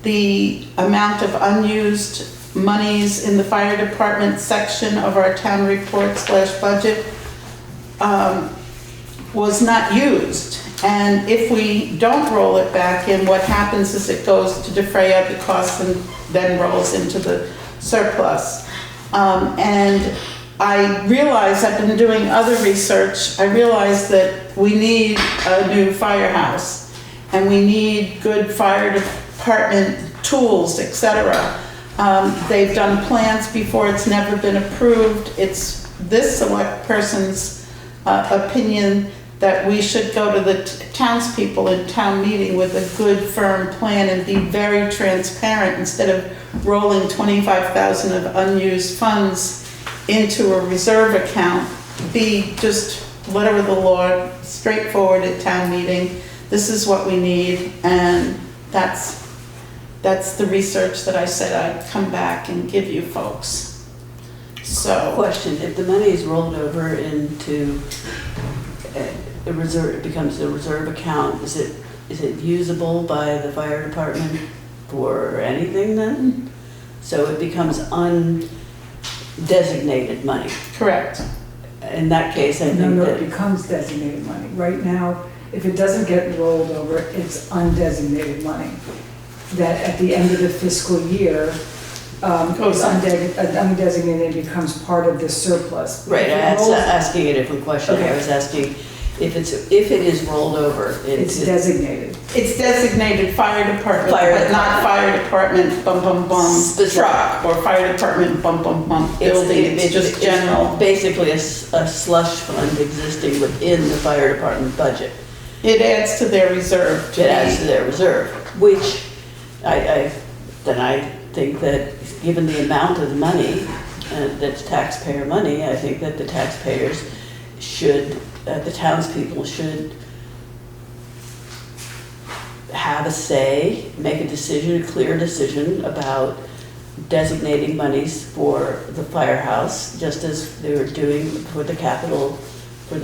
The amount of unused monies in the fire department section of our town report / budget was not used. And if we don't roll it back in, what happens is it goes to defray other costs and then rolls into the surplus. And I realize, I've been doing other research, I realize that we need a new firehouse and we need good fire department tools, etc. They've done plans before, it's never been approved. It's this select person's opinion that we should go to the townspeople in town meeting with a good firm plan and be very transparent instead of rolling 25,000 of unused funds into a reserve account. Be just letter of the law, straightforward at town meeting. This is what we need, and that's the research that I said I'd come back and give you folks. So, Question, if the money is rolled over into a reserve, it becomes a reserve account, is it usable by the fire department for anything then? So it becomes undesignated money. correct. In that case, I No, think no, it that, becomes designated money. Right now, if it doesn't get rolled over, it's undesignated money. That at the end of the fiscal year, Goes on. undesignated becomes part of the surplus. right, If it I was rolls- asking a different question. Okay. I was asking if it is rolled over. It's designated. It's designated fire department, Fire but not department. fire department bum bum bum Specific. truck or fire department bum bum bum building. It's just general. Basically a slush fund existing within the fire department budget. It adds to their reserve. It adds to their reserve, which I think that given the amount of money that's taxpayer money, I think that the taxpayers should, the townspeople should have a say, make a decision, a clear decision about designating monies for the firehouse, just as they were doing for the capital, for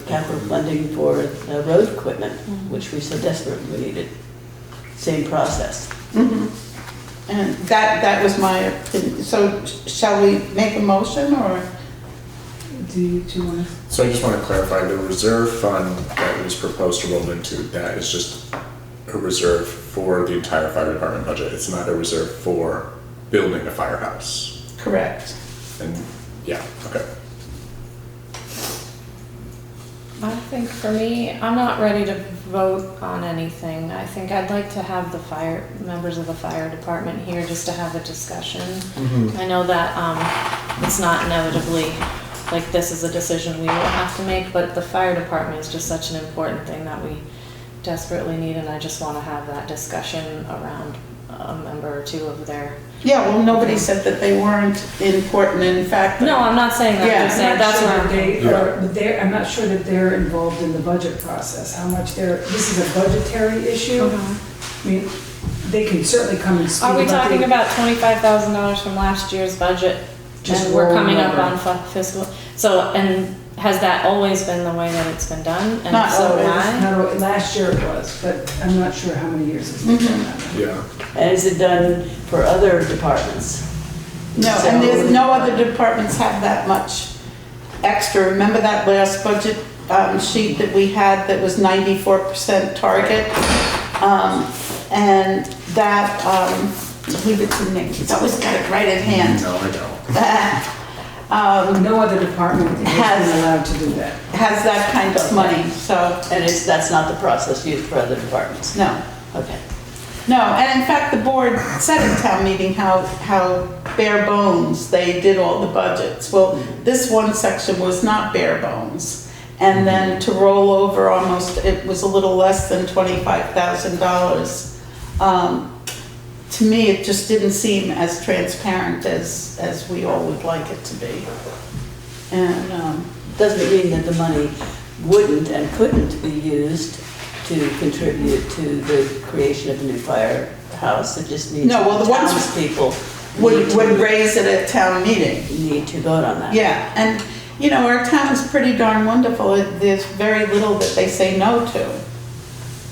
capital funding for road equipment, which we so desperately needed. Same process. And that was my opinion. So shall we make a motion or? Do you want to? So I just want to clarify, the reserve fund that was proposed to roll into, that is just a reserve for the entire fire department budget. It's not a reserve for building a firehouse. Correct. And, yeah, okay. I think for me, I'm not ready to vote on anything. I think I'd like to have the members of the fire department here just to have a discussion. I know that it's not inevitably, like this is a decision we will have to make, but the fire department is just such an important thing that we desperately need, and I just want to have that discussion around a member or two of their. Yeah, well, nobody said that they weren't important. In fact, No, I'm not saying that. Yeah. I'm just saying that's where I'm not sure that they're involved in the budget process, how much this is a budgetary issue. I mean, they can certainly come and speak. Are we talking about $25,000 from last year's budget? Just And we're coming rolling up over. on fiscal, so, and has that always been the way that it's been done? And Not so always. why? No, last year it was, but I'm not sure how many years it's been done. Yeah. And is it done for other departments? no, and there's no other departments have that much extra. Remember that last budget sheet that we had that was 94% target? And that, leave it to Nick, he's always got it right at hand. No, I don't. No other department has been allowed to do that. Has that kind of money, so, And that's not the process used for other departments? no. Okay. No, and in fact, the board said in town meeting how bare bones they did all the budgets. Well, this one section was not bare bones. And then to roll over almost, it was a little less than $25,000. To me, it just didn't seem as transparent as we all would like it to be. And, Doesn't mean that the money wouldn't and couldn't be used to contribute to the creation of a new firehouse. It just needs, No, well, the ones- townspeople would raise it at town meeting. need to vote on that. Yeah, and, you know, our town is pretty darn wonderful. There's very little that they say no to.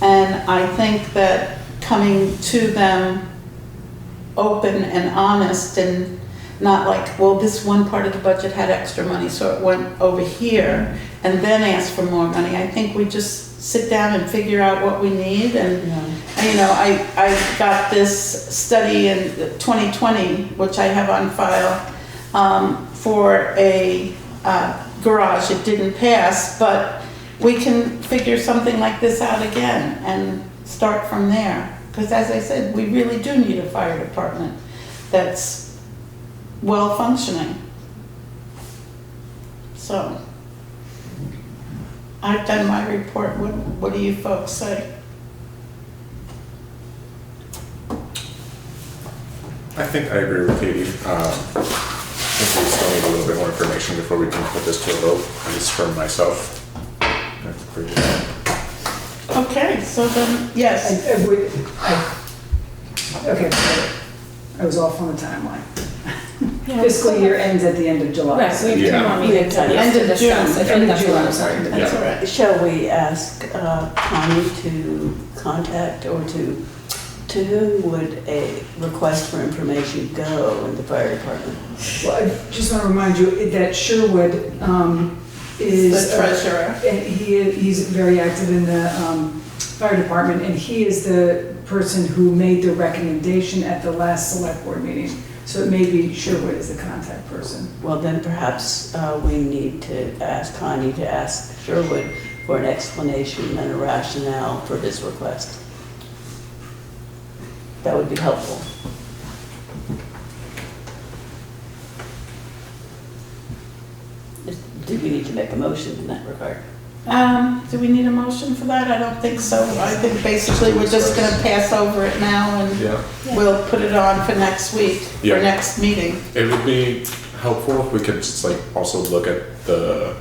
And I think that coming to them open and honest and not like, well, this one part of the budget had extra money, so it went over here, and then ask for more money. I think we just sit down and figure out what we need, and, you know, I got this study in 2020, which I have on file, for a garage. It didn't pass, but we can figure something like this out again and start from there. Because as I said, we really do need a fire department that's well functioning. So, I've done my report. What do you folks say? I think I agree with Katie. I think we still need a little bit more information before we can put this to a vote, at least for myself. I agree with that. Okay, so then, yes. Okay, I was off on the timeline. Fiscal year ends at the end of July. Right, we have 2 Yeah. more meetings End to of discuss. June. I think End of that's June, what I'm I'm sorry. saying. That's all right. Shall we ask Connie to contact, or to whom would a request for information go in the fire department? Well, I just want to remind you that Sherwood is The treasurer. and he's very active in the fire department, and he is the person who made the recommendation at the last select board meeting. So it may be Sherwood is the contact person. Well, then perhaps we need to ask Connie to ask Sherwood for an explanation and a rationale for his request. That would be helpful. Do we need to make a motion in that regard? Do we need a motion for that? I don't think so. I think basically we're just gonna pass over it now and Yeah. we'll put it on for next week, for Yeah. next meeting. It would be helpful if we could just like also look at the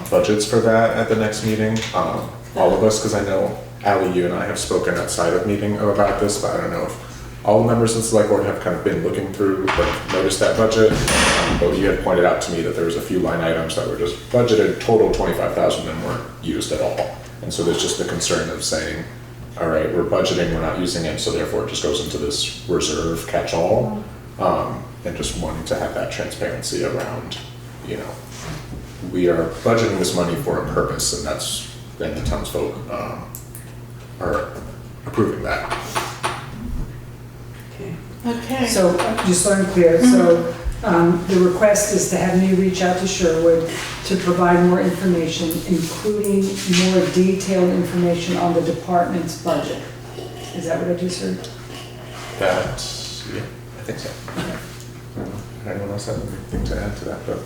budgets for that at the next meeting. All of us, because I know Ally, you and I have spoken outside of meeting about this, but I don't know if all the members of the select board have kind of been looking through, like noticed that budget. But you had pointed out to me that there was a few line items that were just budgeted total 25,000 and weren't used at all. And so there's just the concern of saying, all right, we're budgeting, we're not using it, so therefore it just goes into this reserve catch-all. And just wanting to have that transparency around, you know, we are budgeting this money for a purpose, and that's, and the townsfolk are approving that. Okay. Okay. So, just so I'm clear, so the request is to have me reach out to Sherwood to provide more information, including more detailed information on the department's budget. Is that what I just heard? That, yeah, I think so. Anyone else have anything to add to that? But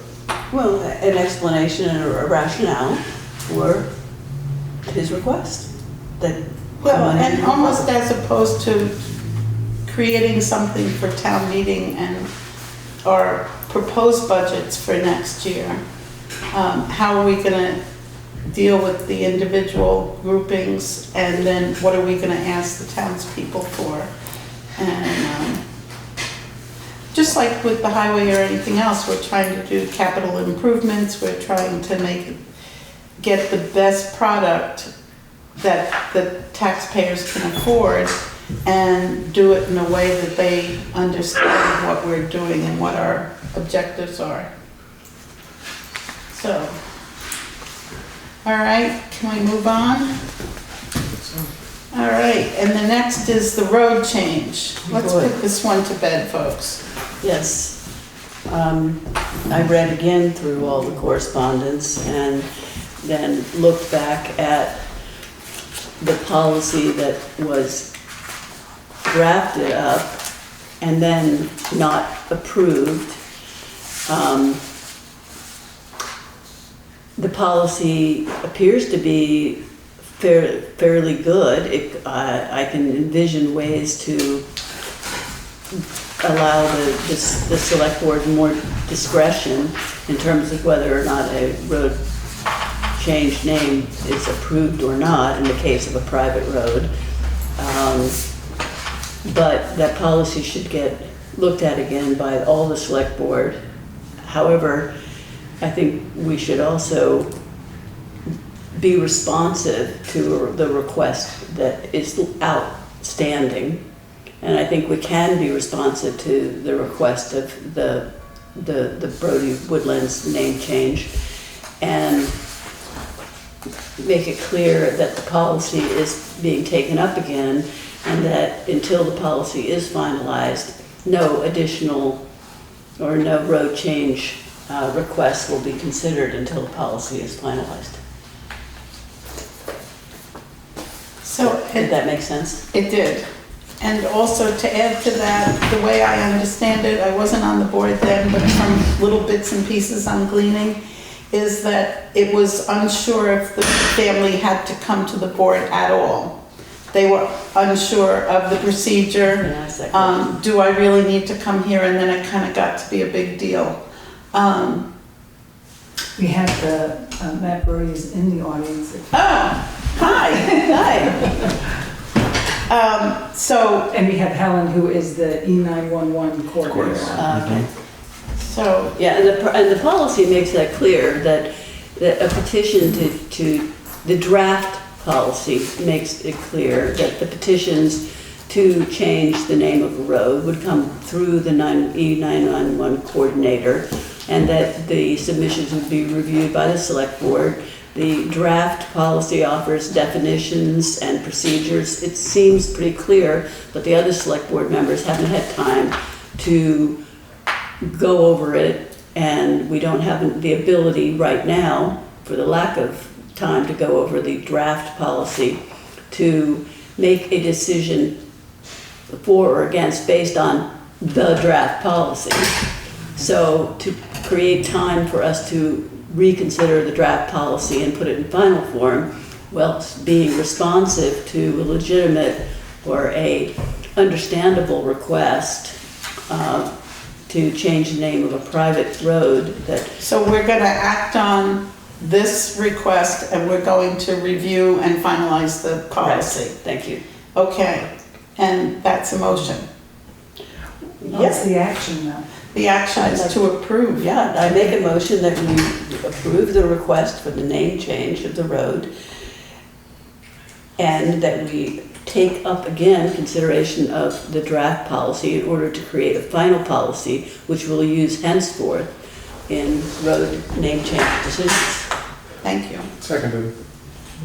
Well, an explanation and a rationale for his request. That Well, and almost as opposed to creating something for town meeting and our proposed budgets for next year, how are we gonna deal with the individual groupings, and then what are we gonna ask the townspeople for? And just like with the highway or anything else, we're trying to do capital improvements, we're trying to get the best product that the taxpayers can afford, and do it in a way that they understand what we're doing and what our objectives are. So, all right, can we move on? All right, and the next is the road change. Let's put this one to bed, folks. Yes. I read again through all the correspondence and then looked back at the policy that was drafted up and then not approved. The policy appears to be fairly good. I can envision ways to allow the select board more discretion in terms of whether or not a road change name is approved or not in the case of a private road. But that policy should get looked at again by all the select board. However, I think we should also be responsive to the request that is outstanding. And I think we can be responsive to the request of the Brodie Woodlands name change and make it clear that the policy is being taken up again, and that until the policy is finalized, no additional or no road change requests will be considered until the policy is finalized. So Did that make sense? it did. And also to add to that, the way I understand it, I wasn't on the board then, but from little bits and pieces I'm gleaning, is that it was unsure if the family had to come to the board at all. They were unsure of the procedure. Yeah, that's that question. Do I really need to come here? And then it kind of got to be a big deal. We have Matt Brodie is in the audience. Oh, hi, hi. So, And we have Helen, who is the E911 coordinator. Okay. so, Yeah, and the policy makes that clear, that a petition to the draft policy makes it clear that the petitions to change the name of a road would come through the E911 coordinator, and that the submissions would be reviewed by the select board. The draft policy offers definitions and procedures. It seems pretty clear, but the other select board members haven't had time to go over it, and we don't have the ability right now, for the lack of time to go over the draft policy, to make a decision for or against based on the draft policy. So to create time for us to reconsider the draft policy and put it in final form, well, being responsive to a legitimate or a understandable request to change the name of a private road, that so we're gonna act on this request and we're going to review and finalize the policy. Thank you. Okay, and that's a motion. What's the action now? The action is to approve. Yeah, I make a motion that we approve the request for the name change of the road, and that we take up again consideration of the draft policy in order to create a final policy, which we'll use henceforth in road name change decisions. Thank you. Seconded.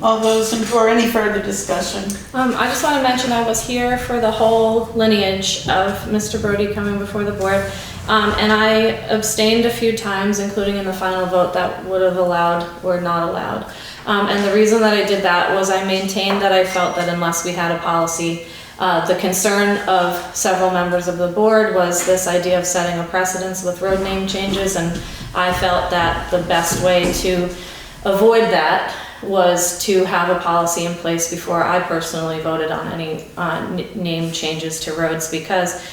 All those for any further discussion? I just want to mention I was here for the whole lineage of Mr. Brodie coming before the board. And I abstained a few times, including in the final vote that would have allowed or not allowed. And the reason that I did that was I maintained that I felt that unless we had a policy, the concern of several members of the board was this idea of setting a precedence with road name changes, and I felt that the best way to avoid that was to have a policy in place before I personally voted on any name changes to roads, because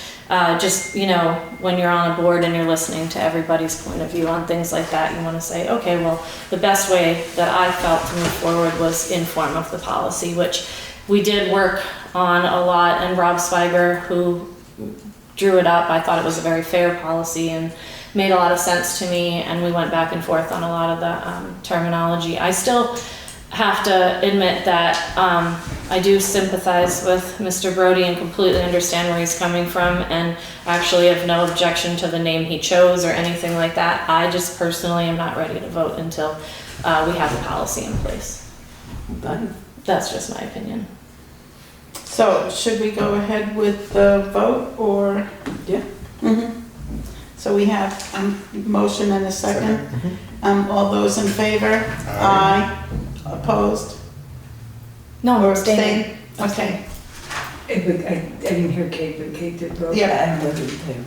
just, you know, when you're on a board and you're listening to everybody's point of view on things like that, you want to say, okay, well, the best way that I felt to move forward was in form of the policy, which we did work on a lot, and Rob Sweiger, who drew it up, I thought it was a very fair policy and made a lot of sense to me, and we went back and forth on a lot of the terminology. I still have to admit that I do sympathize with Mr. Brodie and completely understand where he's coming from, and actually have no objection to the name he chose or anything like that. I just personally am not ready to vote until we have a policy in place. But that's just my opinion. So should we go ahead with the vote, or? Yeah. Mm-hmm. So we have a motion and a second. All those in favor? Aye. Opposed? No, Or I'm abstaining. Okay. I didn't hear Kate, but Kate did vote. Yeah. I voted in favor.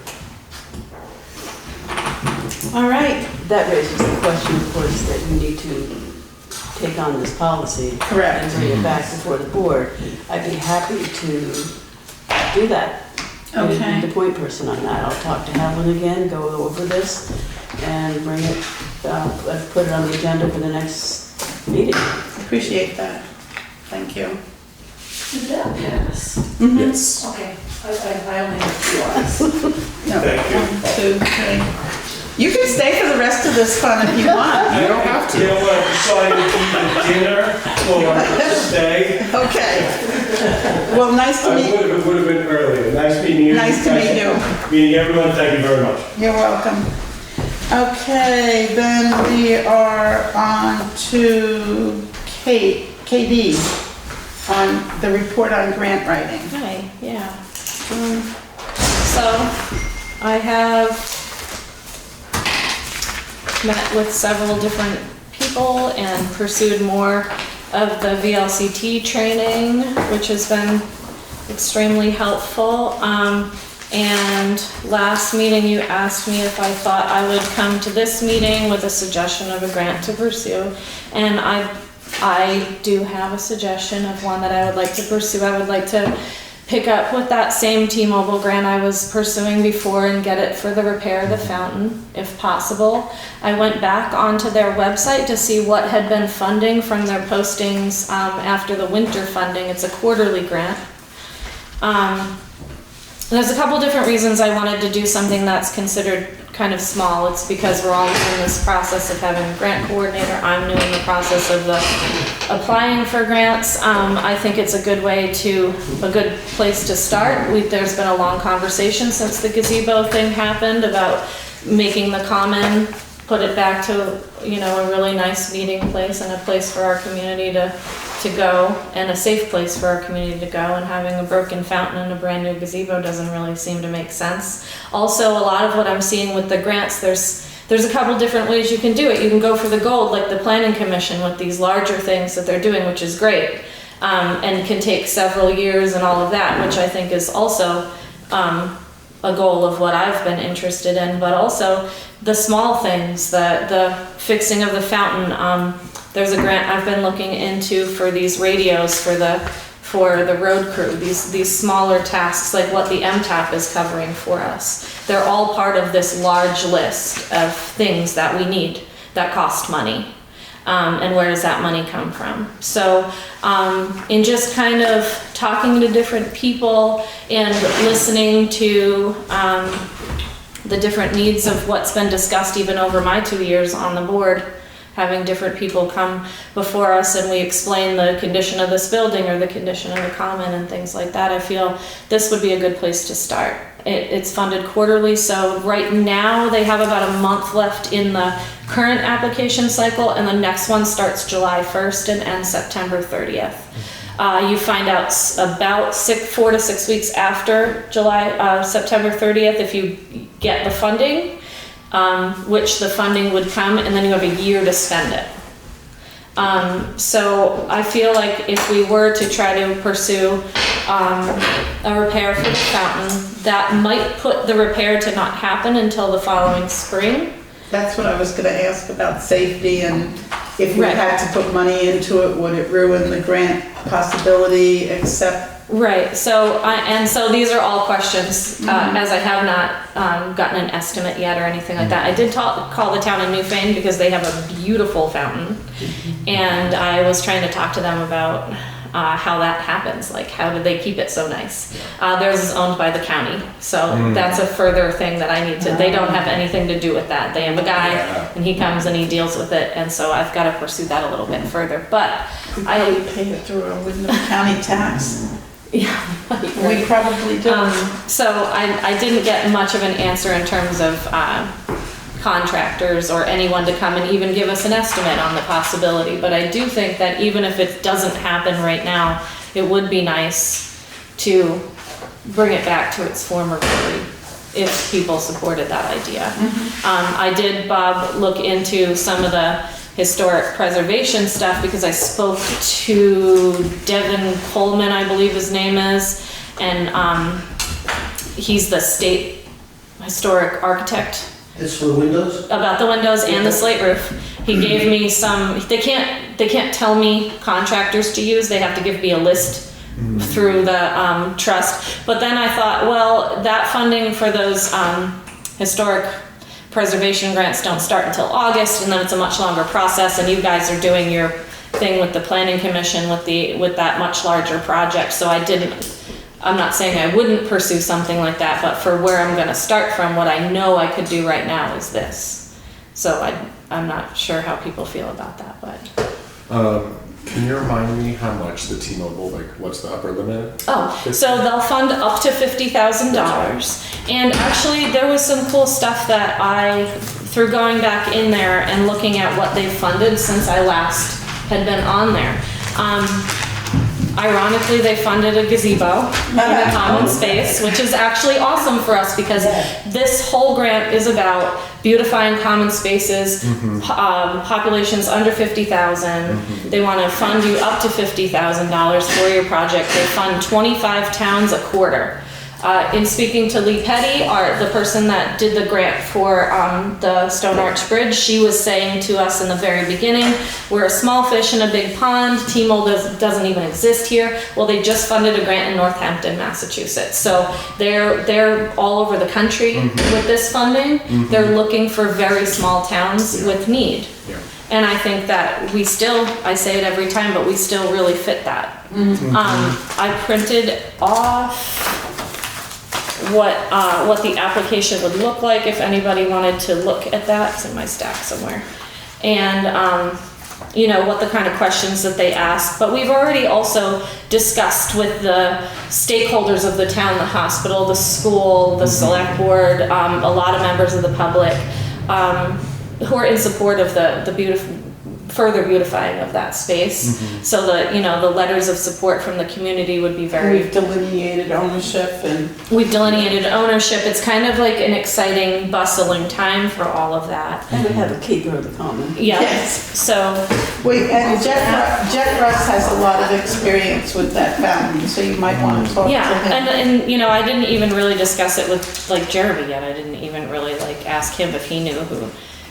All right. That raises the question, of course, that you need to take on this policy. Correct. And bring it back before the board. I'd be happy to do that. Okay. Be the point person on that. I'll talk to Helen again, go over this, and bring it, put it on the agenda for the next meeting. Appreciate that. Thank you. Did that pass? Yes. Okay, I only have 2 eyes. No, Thank you. 1, 2, 3. You can stay for the rest of this fun if you want. You don't have You to. know what, I decided to eat dinner or stay. Okay. Well, nice to meet you. It would have been earlier. Nice meeting you. Nice to meet you. Meeting everyone, thank you very much. You're welcome. Okay, then we are on to KD on the report on grant writing. Hi, yeah. So I have met with several different people and pursued more of the VLCT training, which has been extremely helpful. And last meeting you asked me if I thought I would come to this meeting with a suggestion of a grant to pursue. And I do have a suggestion of one that I would like to pursue. I would like to pick up with that same T-Mobile grant I was pursuing before and get it for the repair of the fountain, if possible. I went back onto their website to see what had been funding from their postings after the winter funding. It's a quarterly grant. There's a couple different reasons I wanted to do something that's considered kind of small. It's because we're all in this process of having a grant coordinator. I'm new in the process of applying for grants. I think it's a good place to start. There's been a long conversation since the gazebo thing happened about making the common, put it back to, a really nice meeting place and a place for our community to go, and a safe place for our community to go, and having a broken fountain and a brand new gazebo doesn't really seem to make sense. Also, a lot of what I'm seeing with the grants, there's a couple different ways you can do it. You can go for the gold, like the planning commission with these larger things that they're doing, which is great, and can take several years and all of that, which I think is also a goal of what I've been interested in. But also the small things, the fixing of the fountain. There's a grant I've been looking into for these radios for the road crew, these smaller tasks, like what the MTAP is covering for us. They're all part of this large list of things that we need that cost money. And where does that money come from? So in just kind of talking to different people and listening to the different needs of what's been discussed even over my 2 years on the board, having different people come before us and we explain the condition of this building or the condition of the common and things like that, I feel this would be a good place to start. It's funded quarterly, so right now they have about a month left in the current application cycle, and the next one starts July 1st and ends September 30th. You find out about 4 to 6 weeks after September 30th if you get the funding, which the funding would come, and then you have a year to spend it. So I feel like if we were to try to pursue a repair for the fountain, that might put the repair to not happen until the following spring. That's what I was gonna ask about safety, and if we Right. had to put money into it, would it ruin the grant possibility, except? Right, so these are all questions, as I have not gotten an estimate yet or anything like that. I did call the town of Newfane because they have a beautiful fountain, and I was trying to talk to them about how that happens, like how do they keep it so nice. Theirs is owned by the county, so that's a further thing that I need to, they don't have anything to do with that. They have a guy and he comes and he deals with it, and so I've got to pursue that a little bit further, but I pay it through a Windham County tax. yeah. We probably do. So I didn't get much of an answer in terms of contractors or anyone to come and even give us an estimate on the possibility, but I do think that even if it doesn't happen right now, it would be nice to bring it back to its former glory if people supported that idea. I did, Bob, look into some of the historic preservation stuff because I spoke to Devin Coleman, I believe his name is, and he's the state historic architect. It's for the windows? About the windows and the slate roof. He gave me some, they can't tell me contractors to use, they have to give me a list through the trust. But then I thought, well, that funding for those historic preservation grants don't start until August, and then it's a much longer process, and you guys are doing your thing with the planning commission with that much larger project. So I'm not saying I wouldn't pursue something like that, but for where I'm gonna start from, what I know I could do right now is this. So I'm not sure how people feel about that, but. Can you remind me how much the T-Mobile, like, what's the upper limit? Oh, so they'll fund up to $50,000. And actually, there was some cool stuff that through going back in there and looking at what they've funded since I last had been on there. Ironically, they funded a gazebo in a common space, which is actually awesome for us because this whole grant is about beautifying common spaces, populations under 50,000. They want to fund you up to $50,000 for your project. They fund 25 towns a quarter. In speaking to Lee Petty, the person that did the grant for the Stone Arch Bridge, she was saying to us in the very beginning, we're a small fish in a big pond, T-Mobile doesn't even exist here. Well, they just funded a grant in Northampton, Massachusetts. So they're all over the country with this funding. They're looking for very small towns with need. Yeah. And I think that we still, I say it every time, but we still really fit that. I printed off what the application would look like if anybody wanted to look at that. It's in my stack somewhere. And you know, what the kind of questions that they ask. But we've already also discussed with the stakeholders of the town, the hospital, the school, the select board, a lot of members of the public who are in support of the further beautifying of that space. So the letters of support from the community would be very. We've delineated ownership It's kind of like an exciting, bustling time for all of that. And we have a keeper of the common. Yeah. Yes. So. And Jeff Russ has a lot of experience with that fountain, so you might want to talk to him. And you know, I didn't even really discuss it with like Jeremy yet. I didn't even really like ask him if he knew who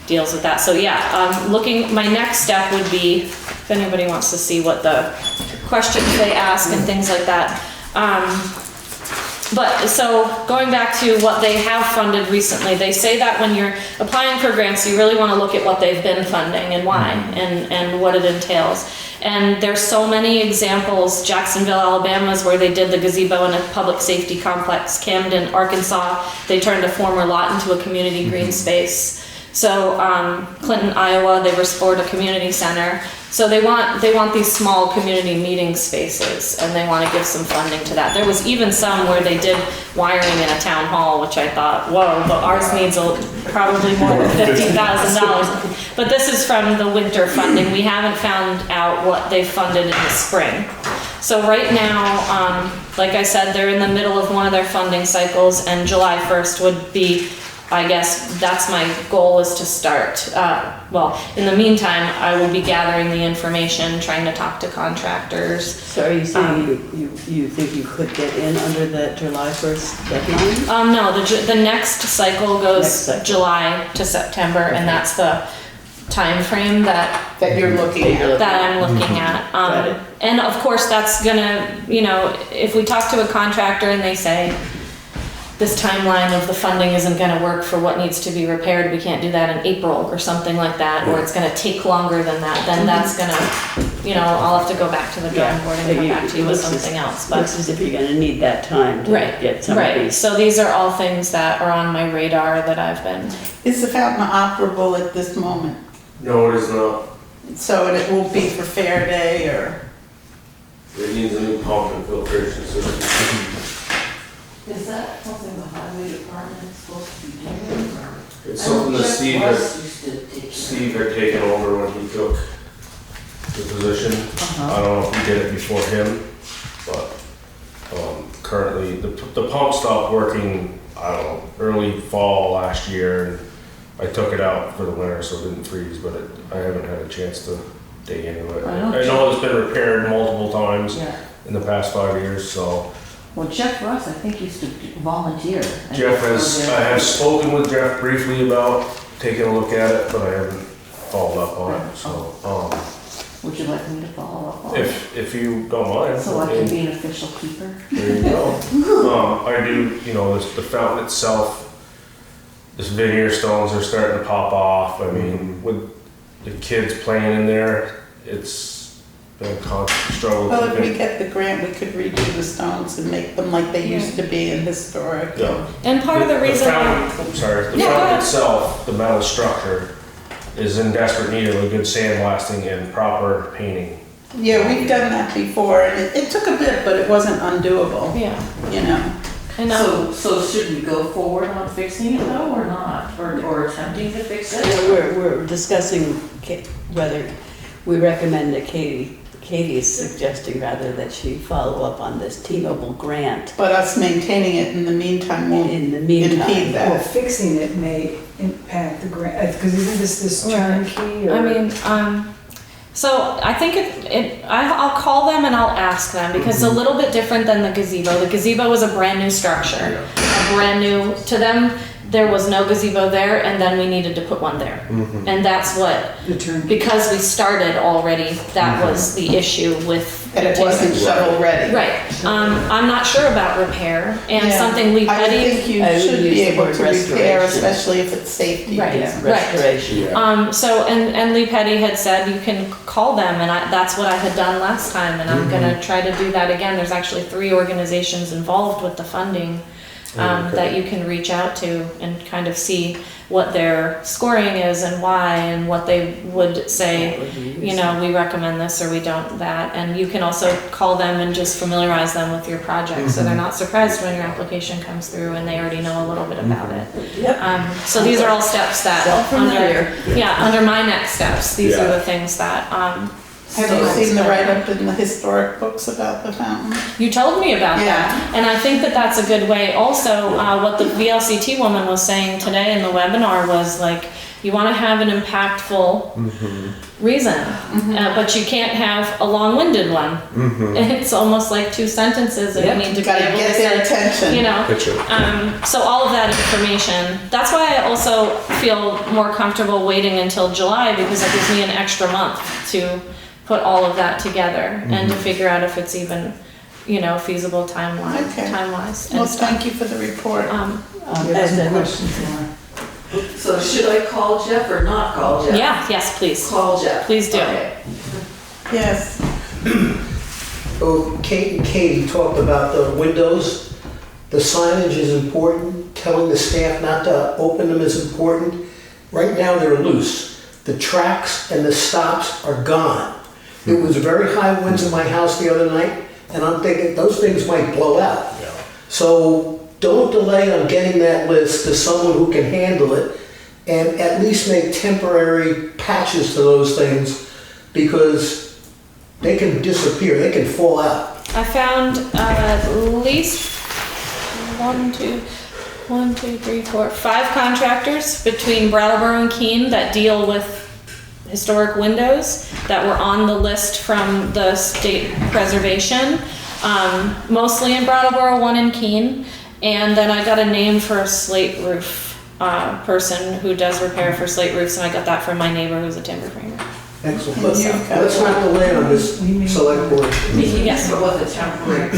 deals with that. So yeah, my next step would be, if anybody wants to see what the questions they ask and things like that. But so going back to what they have funded recently, they say that when you're applying for grants, you really want to look at what they've been funding and why and what it entails. And there's so many examples. Jacksonville, Alabama is where they did the gazebo in a public safety complex. Camden, Arkansas, they turned a former lot into a community green space. So Clinton, Iowa, they restored a community center. So they want these small community meeting spaces, and they want to give some funding to that. There was even some where they did wiring in a town hall, which I thought, whoa, but ours needs probably more than $50,000. But this is from the winter funding. We haven't found out what they funded in the spring. So right now, like I said, they're in the middle of one of their funding cycles, and July 1st would be, I guess that's my goal, is to start. Well, in the meantime, I will be gathering the information, trying to talk to contractors. So are you saying you think you could get in under that July 1st deadline? No, the next cycle goes July to September, and that's the time frame that you're looking at. That I'm looking at. And of course, that's gonna, you know, if we talk to a contractor and they say, this timeline of the funding isn't going to work for what needs to be repaired, we can't do that in April or something like that, or it's going to take longer than that, then that's going to, you know, I'll have to go back to the drawing board and come back to you with something else. But looks as if you're going to need that time to get some of these. So these are all things that are on my radar that I've been. Is the fountain operable at this moment? No, it is not. So it won't be for Fair Day or? It needs a new pump and filtration system. Is that something the highway department is supposed to be doing, or? It's something that Steve had taken over when he took the position. I don't know if he did it before him, but currently the pump stopped working, I don't know, early fall last year, and I took it out for the winter so it didn't freeze, but I haven't had a chance to dig into it. I know it's been repaired multiple times in the past 5 years, so. Well, Jeff Russ, I think, used to volunteer. I have spoken with Jeff briefly about taking a look at it, but I haven't followed up on it, so. Would you like me to follow up on it? If you don't mind. So I can be an official keeper? There you go. I do, you know, the fountain itself, This veneer stones are starting to pop off. I mean, with the kids playing in there, it's been a constant struggle. Well, if we get the grant, we could redo the stones and make them like they used to be in historic. Yeah. And part of the reason. fountain, I'm sorry, the Yeah, go fountain ahead. itself, the metal structure, is in desperate need of a good sandblasting and proper painting. Yeah, we've done that before, and it took a bit, but it wasn't undoable, Yeah. you know. And So should we go forward on fixing it though, or not? Or attempting to fix it? We're discussing whether we recommend that Katie is suggesting rather that she follow up on this T-Mobile grant But us maintaining it in the meantime won't in the impede meantime. Well, that. fixing it may impact the grant, because isn't this turnkey or? I mean, so I think I'll call them and I'll ask them because it's a little bit different than the gazebo. The gazebo was a brand new structure, a brand new, to them, there was no gazebo there and then we needed to put one there. And that's what, The turnkey. because we started already, that was the issue with. That it wasn't shovel ready. Right. I'm not sure about repair and Yeah. something Lee I would Petty. think you I would should use be the able word to repair, restoration. especially if it's safety. Right. Yeah, restoration. So, and Lee Petty had said you can call them, and that's what I had done last time, and I'm gonna try to do that again. There's actually 3 organizations involved with the funding that you can reach out to and kind of see what their scoring is and why, and what they would say, you know, we recommend this or we don't that. And you can also call them and just familiarize them with your project, so they're not surprised when your application comes through and they already know a little bit about it. Yep. So these are all steps that Self-familiar. under my next steps, these are Yeah. the things that, Have you seen the write-up in the historic books about the fountain? you told me about Yeah. that. And I think that that's a good way. Also, what the VLCT woman was saying today in the webinar was like, you want to have an impactful reason, but you can't have a long-winded one. And it's almost like 2 sentences and you need to be Gotta able to get their say, attention. you know. Picture. So all of that information, that's why I also feel more comfortable waiting until July because it gives me an extra month to put all of that together and to figure out if it's even, you know, feasible time-wise. Well, thank you for the report. There's no questions more. So should I call Jeff or not call Jeff? Yeah, yes, please. Call Jeff. Please do. Okay. Yes. Oh, Kate and Katie talked about the windows. The signage is important. Telling the staff not to open them is important. Right now, they're loose. The tracks and the stops are gone. It was very high winds in my house the other night, and I'm thinking those things might blow out. So don't delay on getting that list to someone who can handle it, and at least make temporary patches to those things, because they can disappear, they can fall out. I found at least 5 contractors between Brattleboro and Keene that deal with historic windows that were on the list from the state preservation, mostly in Brattleboro, 1 in Keene, and then I got a name for a slate roof person who does repair for slate roofs, and I got that from my neighbor who's a timber framer. Excellent. Let's not delay on this select board. Yes. It was a temporary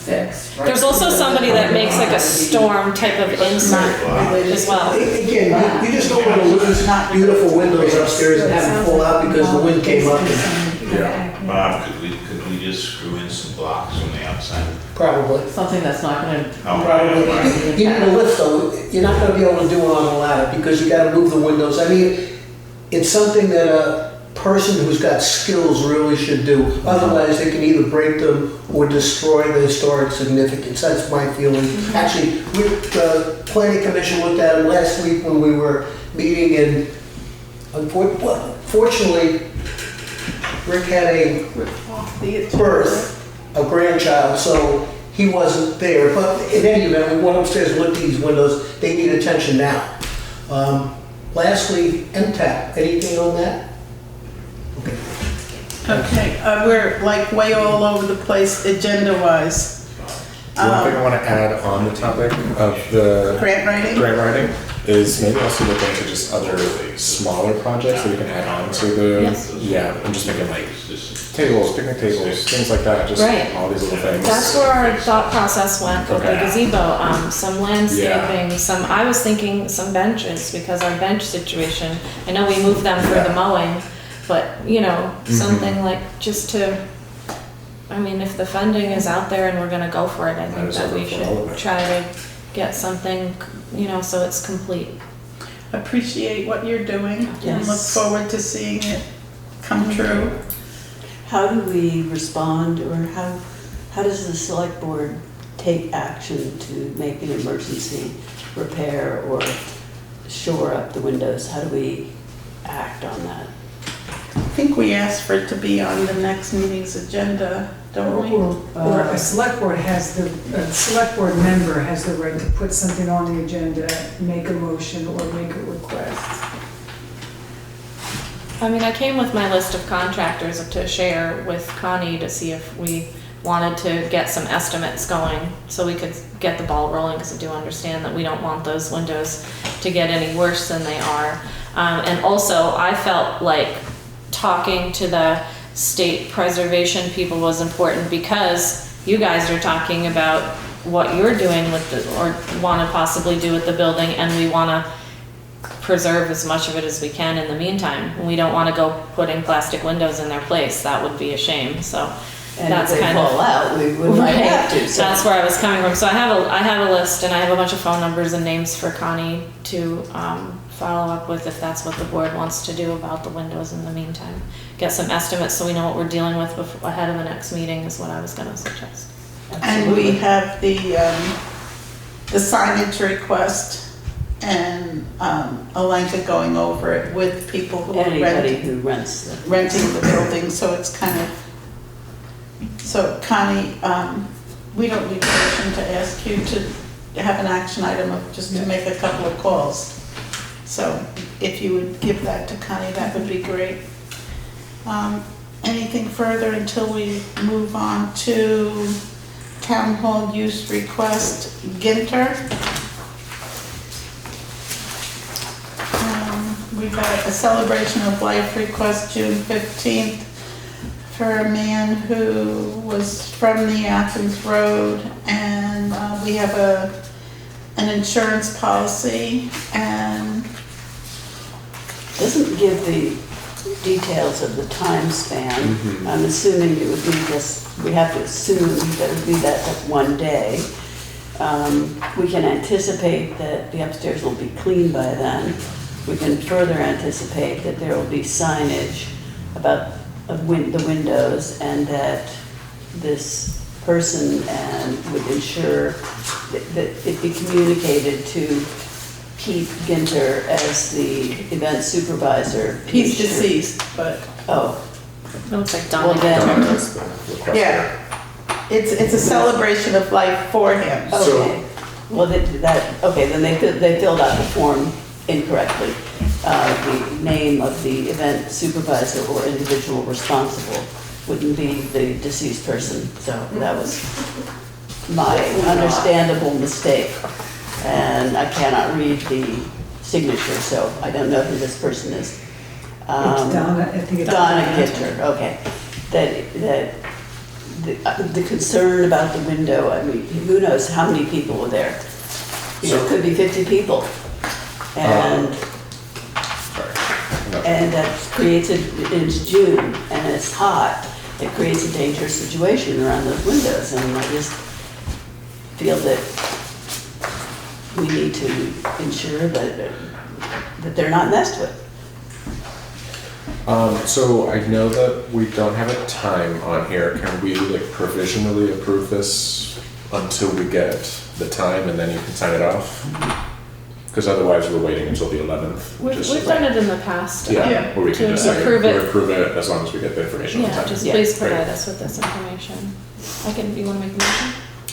fix, right? There's also somebody that makes like a storm type of insert as well. Again, you just don't want to lose beautiful windows upstairs and have them fall out because the wind came up. And Bob, could we just screw in some blocks on the outside? probably. Something that's not gonna. You need a lift though. You're not going to be able to do it on a ladder because you got to move the windows. I mean, it's something that a person who's got skills really should do. Otherwise, they can either break them or destroy the historic significance. That's my feeling. Actually, the planning commission looked at them last week when we were meeting, and unfortunately, Rick had a birth, a grandchild, so he wasn't there. But in any event, we went upstairs and looked at these windows. They need attention now. Lastly, MTAP, anything on that? Okay, we're like way all over the place agenda-wise. One thing I want to add on the topic of the Grant writing? grant writing, is maybe also look into just other smaller projects that we can add on to the, Yes. yeah, I'm just thinking like tables, picnic tables, things like that, just Right. all these little things. That's where our thought process went with the Okay. gazebo, some landscaping, I was thinking some benches, because our bench situation, I know we moved them for the mowing, but, you know, something like just to, I mean, if the funding is out there and we're gonna go for it, I think is that we over for all of should it. try to get something, you know, so it's complete. Appreciate what you're doing and look Yes. forward to seeing it come true. How do we respond, or how does the select board take action to make an emergency repair or shore up the windows? How do we act on that? I think we asked for it to be on the next meeting's agenda, don't we? Or a select board a select board member has the right to put something on the agenda, make a motion, or make a request. I mean, I came with my list of contractors to share with Connie to see if we wanted to get some estimates going so we could get the ball rolling, because I do understand that we don't want those windows to get any worse than they are. And also, I felt like talking to the state preservation people was important, because you guys are talking about what you're doing with the, or want to possibly do with the building, and we want to preserve as much of it as we can in the meantime. We don't want to go putting plastic windows in their place. That would be a shame. So And that's if they kind fall of out, we might have to. So that's where I was coming from. So I have a list, and I have a bunch of phone numbers and names for Connie to follow up with, if that's what the board wants to do about the windows in the meantime. Get some estimates so we know what we're dealing with ahead of the next meeting is what I was gonna suggest. And we have the signage request and Alenka going over it with people who are anybody who rents the. renting the building, so it's kind of, so Connie, we don't need permission to ask you to have an action item of just to make a couple of calls. So if you would give that to Connie, that would be great. Anything further until we move on to town hall use request, Ginter? We've got a celebration of life request June 15th for a man who was from the Athens Road, and we have an insurance policy, and Doesn't give the details of the time span. I'm assuming it would be just, we have to assume that it would be that one day. We can anticipate that the upstairs will be clean by then. We can further anticipate that there will be signage about the windows, and that this person would ensure that it be communicated to Pete Ginter as the event supervisor. he's deceased, but Oh, It looks like well Donna. then, That's the request. yeah, it's a celebration of life for him. okay. Well, okay, then they filled out the form incorrectly. The name of the event supervisor or individual responsible wouldn't be the deceased person, so that was my understandable mistake. And I cannot read the signature, so I don't know who this person is. It's Donna, I think it's Donna Ginter, okay. The concern about the window, I mean, who knows how many people were there? You know, it could be 50 people. And that creates it's June and it's hot. It creates a dangerous situation around those windows, and I just feel that we need to ensure that they're not messed with. So I know that we don't have a time on here. Can we like provisionally approve this until we get the time, and then you can sign it off? Because otherwise we're waiting until the 11th. We've done it in the past. Yeah, where we can To just say, approve it. we'll approve it as long as we get the information on Yeah, time. just Yeah, please great. provide us with this information. You wanna make a motion?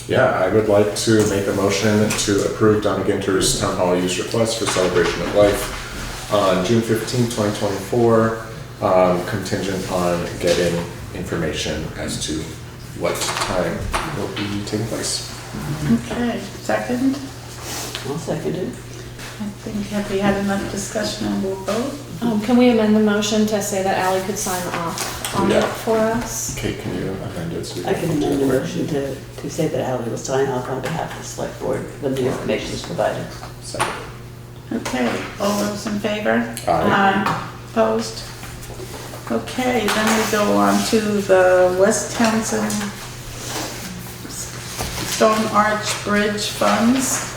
Yeah, I would like to make a motion to approve Donna Ginter's town hall use request for celebration of life on June 15, 2024, contingent on getting information as to what time will be taking place. Okay, second. I'll second it. I think, have we had enough discussion and we'll vote? Can we amend the motion to say that Ally could sign off on it for us? Kate, can you amend it? So we I can amend the motion to say that Ally will sign off on behalf of the select board when the information is provided. Second. Okay, all those in favor? Aye. Opposed? Okay, then we go on to the West Townsend Stone Arch Bridge funds.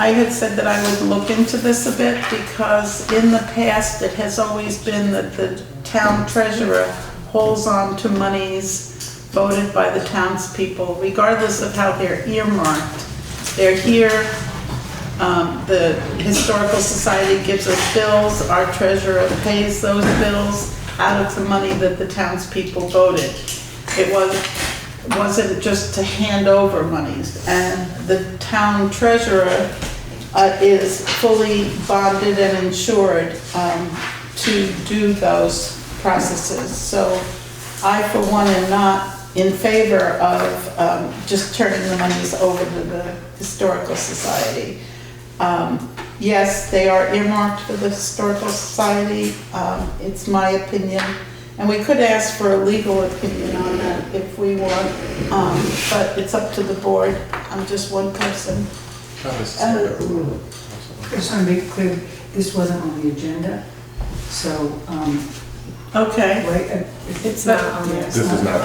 I had said that I would look into this a bit because in the past it has always been that the town treasurer holds on to monies voted by the townspeople, regardless of how they're earmarked. They're here, the Historical Society gives us bills, our treasurer pays those bills out of the money that the townspeople voted. It wasn't just to hand over monies, and the town treasurer is fully bonded and insured to do those processes. So I, for one, am not in favor of just turning the monies over to the Historical Society. Yes, they are earmarked for the Historical Society, it's my opinion. And we could ask for a legal opinion on that if we want, but it's up to the board. I'm just one person. I just want to make it clear, this wasn't on the agenda, so, Okay. right? It's not on there. This is not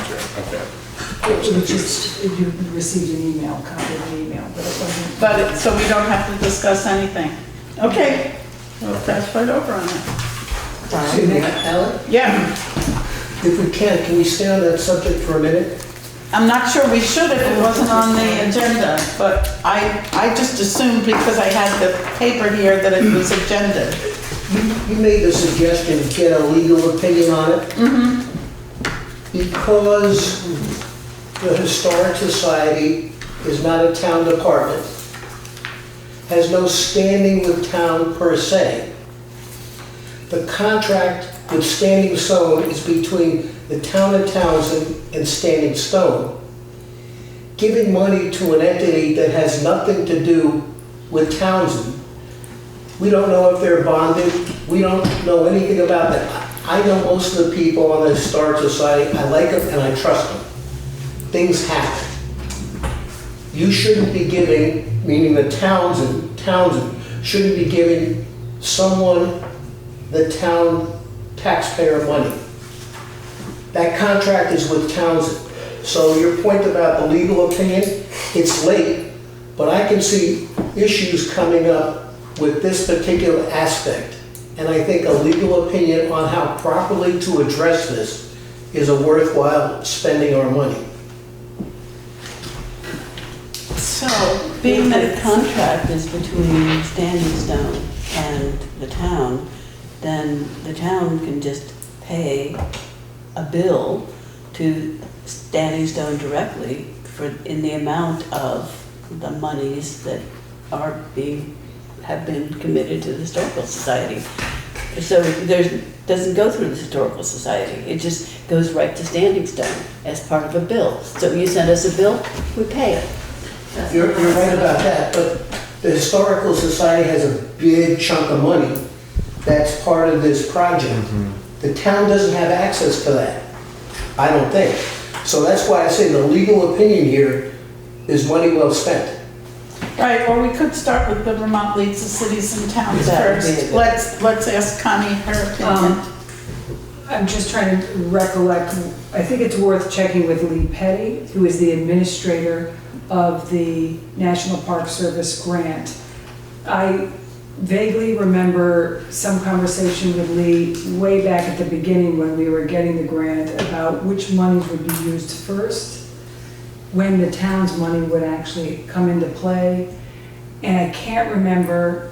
the It was just, you received an email, copy of an email, but it wasn't. But, so we don't have to discuss anything. Okay, we'll pass right over on it. Excuse me, Alan, Yeah, if we can we stay on that subject for a minute? I'm not sure we should if it wasn't on the agenda, but I just assumed because I had the paper here that it was agenda. You made the suggestion, get a legal opinion on it. Because the Historic Society is not a town department, has no standing with town per se. The contract with Standing Stone is between the town of Townsend and Standing Stone. Giving money to an entity that has nothing to do with Townsend, we don't know if they're bonded, we don't know anything about that. I know most of the people on the Historic Society, I like them and I trust them. Things happen. You shouldn't be giving, meaning the Townsend shouldn't be giving someone the town taxpayer money. That contract is with Townsend. So your point about the legal opinion, it's late, but I can see issues coming up with this particular aspect. And I think a legal opinion on how properly to address this is a worthwhile spending our money. So, Being being that that a contract is between Standing Stone and the town, then the town can just pay a bill to Standing Stone directly in the amount of the monies that have been committed to the Historical Society. So doesn't go through the Historical Society, it just goes right to Standing Stone as part of a bill. So you send us a bill, we pay it. You're right about that, but the Historical Society has a big chunk of money that's part of this project. The town doesn't have access to that, I don't think. So that's why I say the legal opinion here is money well spent. right, or we could start with the Vermont Leagues of Cities and Towns That would be a first. good- Let's ask Connie her opinion. I'm just trying to recollect, I think it's worth checking with Lee Petty, who is the administrator of the National Park Service grant. I vaguely remember some conversation with Lee way back at the beginning when we were getting the grant about which monies would be used first, when the town's money would actually come into play. And I can't remember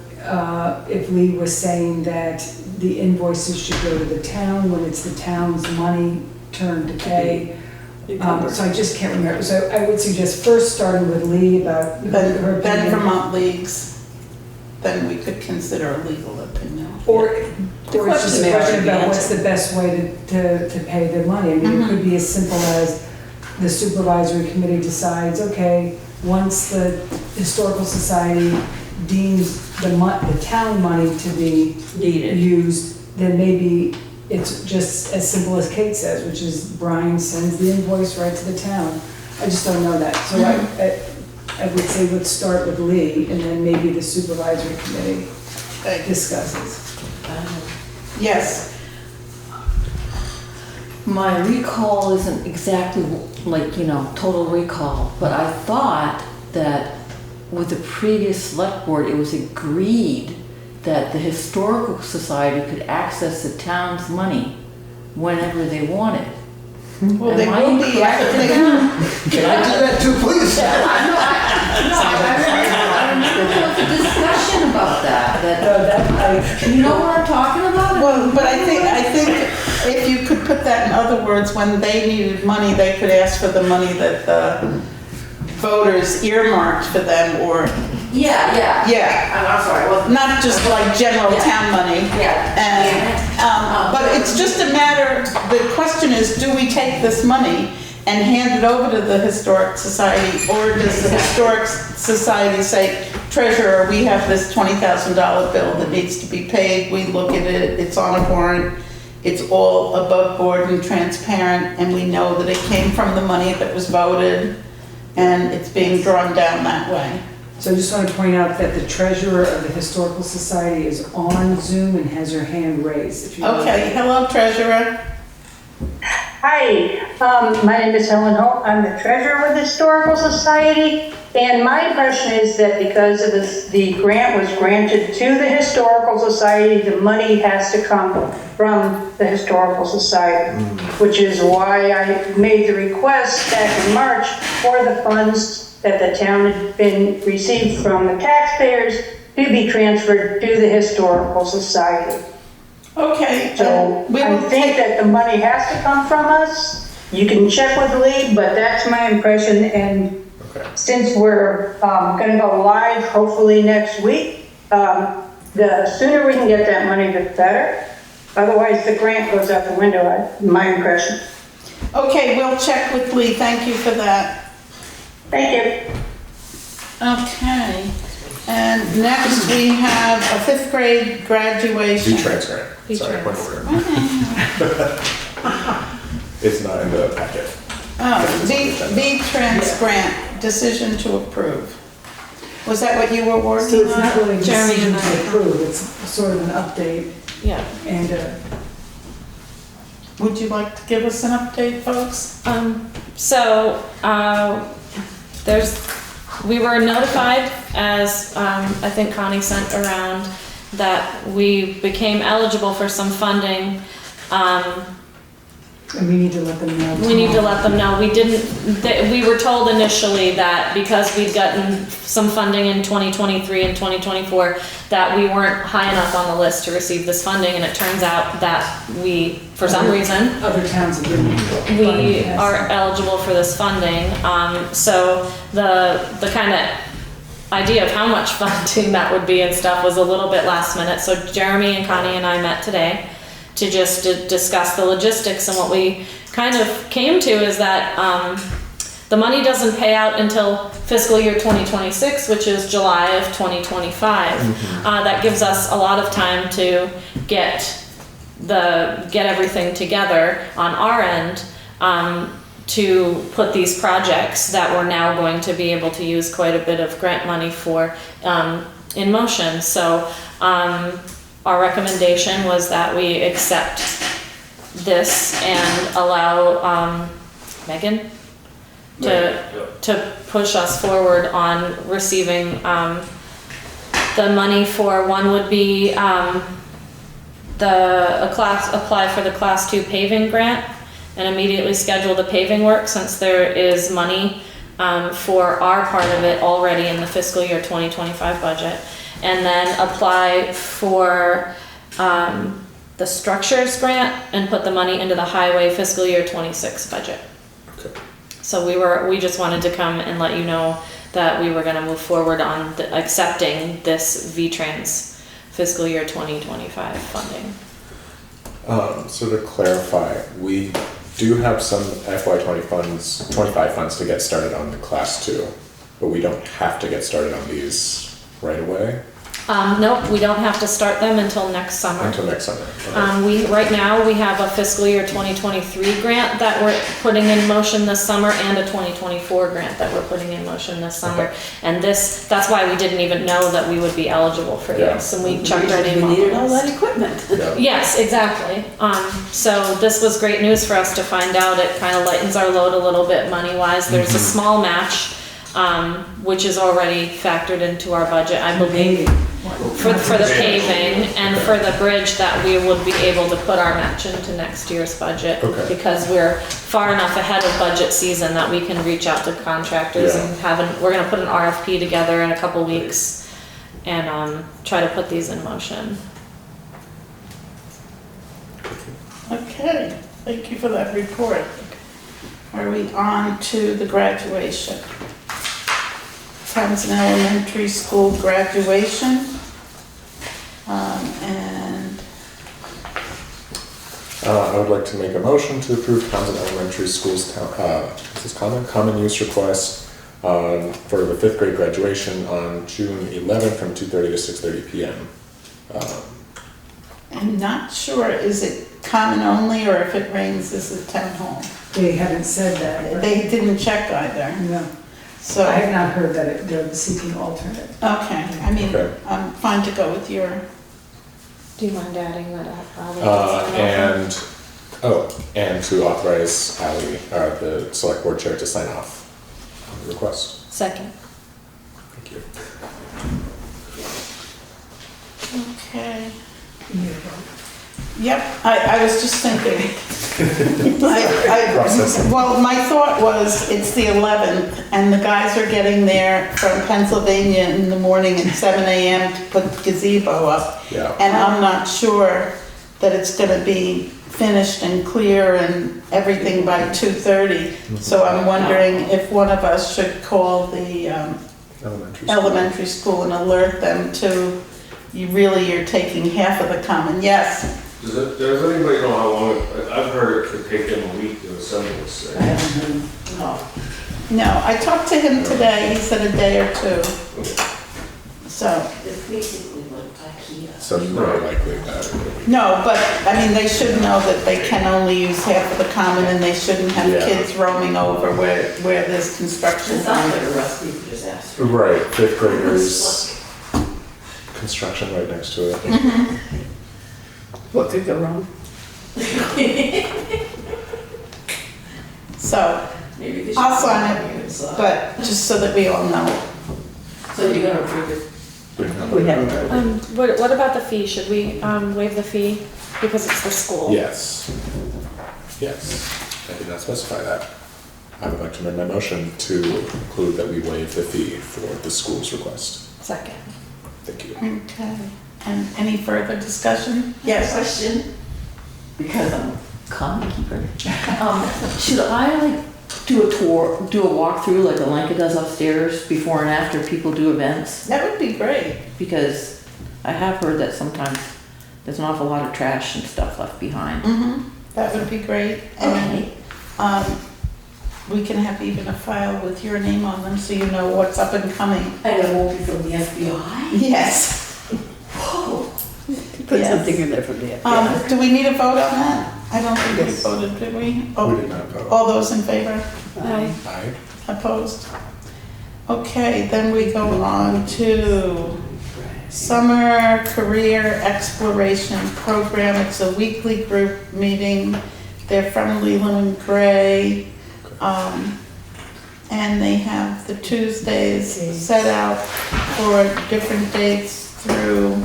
if Lee was saying that the invoices should go to the town when it's the town's money turn to pay. So I just can't remember. So I would suggest first starting with Lee about her Then opinion. Vermont Leagues, then we could consider a legal opinion. Or The it's just question a may question already be about what's answered. the best way to pay their money. I mean, it could be as simple as the supervisory committee decides, okay, once the Historical Society deems the town money to be Needed. used, then maybe it's just as simple as Kate says, which is Brian sends the invoice right to the town. I just don't know that. So I would say let's start with Lee, and then maybe the supervisory committee discusses. Yes. My recall isn't exactly like, total recall, but I thought that with the previous select board, it was agreed that the Historical Society could access the town's money whenever they wanted. Well, they Am I will be, incorrect with they, that? Can I do that too, please? I remember there was a discussion about that, you know what I'm talking about? well, but I think if you could put that in other words, when they needed money, they could ask for the money that the voters earmarked for them, or, Yeah. yeah, I'm sorry, well, not just like general town money. yeah. And, but it's just a matter, the question is, do we take this money and hand it over to the Historic Society, or does the Historic Society say, treasurer, we have this $20,000 bill that needs to be paid, we look at it, it's on a warrant, it's all above board and transparent, and we know that it came from the money that was voted, and it's being drawn down that way. So I just want to point out that the treasurer of the Historical Society is on Zoom and has her hand raised. If you want. Okay, hello treasurer. Hi, my name is Helen Holt. I'm the treasurer of the Historical Society, and my impression is that because of this, the grant was granted to the Historical Society, the money has to come from the Historical Society, which is why I made the request back in March for the funds that the town had been received from the taxpayers to be transferred to the Historical Society. Okay, So we I will think take, that the money has to come from us. You can check with Lee, but that's my impression. And since we're going to go live hopefully next week, the sooner we can get that money, the better. Otherwise, the grant goes out the window, my impression. okay, we'll check with Lee, thank you for that. Thank you. Okay, and next we have a 5th grade graduation. VTrans Grant. Sorry, point of order. It's not in the packet. Oh, VTrans Grant, decision to approve. Was that what you were So working it's not on? really a Jeremy decision and to I- approve, it's sort of an update Yeah. and Would you like to give us an update, folks? We were notified, as I think Connie sent around, that we became eligible for some funding. and we need to let them know. We need to let them know. We were told initially that because we'd gotten some funding in 2023 and 2024, that we weren't high enough on the list to receive this funding, and it turns out that we, for some reason, Other towns have been. we are eligible for this funding. So the kind of idea of how much funding that would be and stuff was a little bit last minute. So Jeremy and Connie and I met today to just discuss the logistics, and what we kind of came to is that the money doesn't pay out until fiscal year 2026, which is July of 2025. That gives us a lot of time to get everything together on our end, to put these projects that we're now going to be able to use quite a bit of grant money for in motion. So our recommendation was that we accept this and allow Megan to push us forward on receiving the money for. One would be apply for the Class 2 paving grant and immediately schedule the paving work, since there is money for our part of it already in the fiscal year 2025 budget. And then apply for the structures grant and put the money into the highway fiscal year 26 budget. Okay. So we just wanted to come and let you know that we were going to move forward on accepting this VTrans fiscal year 2025 funding. So to clarify, we do have some FY25 funds to get started on the Class 2, but we don't have to get started on these right away Nope, we don't have to start them until next summer. until next summer. Okay. Right now, we have a fiscal year 2023 grant that we're putting in motion this summer and a 2024 grant that we're putting in motion this summer. Okay. And that's why we didn't even know that we would be eligible for Yeah. this, and we checked our name We on the needed all list. that equipment. Yeah. Yes, exactly. So this was great news for us to find out. It kind of lightens our load a little bit money-wise. There's a small match, which is already factored into our budget, I believe, for the paving and for the bridge, that we would be able to put our match into next year's budget. Okay. Because we're far enough ahead of budget season that we can reach out to contractors Yeah. and we're gonna put an RFP together in a couple weeks and try to put these in motion. Okay, thank you for that report. Are we on to the graduation? Townshend Elementary School graduation. And I would like to make a motion to approve Townshend Elementary School's this is common use request for the 5th grade graduation on June 11th from 2:30 to 6:30 p.m. I'm not sure, is it common only, or if it rains, is it town hall? They haven't said that. They didn't check either, No, so, I have not heard that they're seeking alternate. okay, I mean, Okay. I'm fine to go with your, Do you mind adding that up? And to authorize Ally, the select board chair, to sign off on the request. Second. Thank you. okay. You need a vote. Yep, I was just thinking. Well, my thought was, it's the 11th, and the guys are getting there from Pennsylvania in the morning at 7 AM to put the gazebo up. Yeah. And I'm not sure that it's gonna be finished and clear and everything by 2:30. So I'm wondering if one of us should call the elementary school and alert them to, you're taking half of the common. Yes, Does anybody know how long, I've heard it could take them a week to assemble this I thing. haven't heard. no, I talked to him today, he said a day or two. So, It's basically like IKEA. So more likely that it will be. no, but, I mean, they should know that they can only use half of the common, and they shouldn't have Yeah. kids roaming over where there's construction. It sounds like a recipe for disaster. Right, 5th graders, construction right next to it. What could go wrong? So, Maybe they should. I'll sign it, but just so that we all know. So you're gonna approve it? We We haven't heard it. What about the fee? Should we waive the fee because it's the school? Yes. Yes, I did not specify that. I would like to amend my motion to include that we waive the fee for the school's request. Second. Thank you. Okay, and any further discussion? Yes. Question, because I'm a common keeper. Should I like do a tour, do a walkthrough like Alenka does upstairs before and after people do events? That would be great. Because I have heard that sometimes there's an awful lot of trash and stuff left behind. That would be great. And, we can have even a file with your name on them so you know what's up and coming. And it won't be from the FBI? Yes. Put Yes. something in there from the FBI. Do we need a vote on that? I don't think we Yes. voted, did we? We Oh, did not vote. all those in favor? Aye. Aye. Opposed? Okay, then we go on to Summer Career Exploration Program. It's a weekly group meeting. They're from Leland and Gray. And they have the Tuesdays set out for different dates through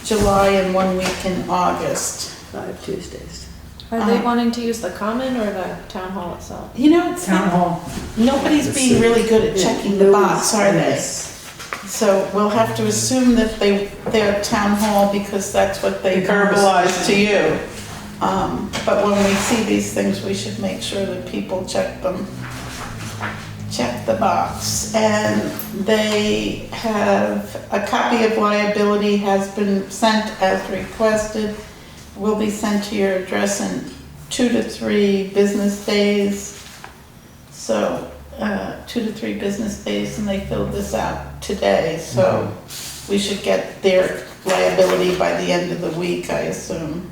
July and 1 week in August. 5 Tuesdays. Are they wanting to use the common or the town hall itself? You know, it's Town hall. nobody's being really good at checking the box, are they? So we'll have to assume that they're town hall because that's what they verbalize to you. But when we see these things, we should make sure that people check them, check the box. And they have, a copy of liability has been sent as requested, will be sent to your address in 2 to 3 business days. So 2 to 3 business days, and they filled this out today, so we should get their liability by the end of the week, I assume.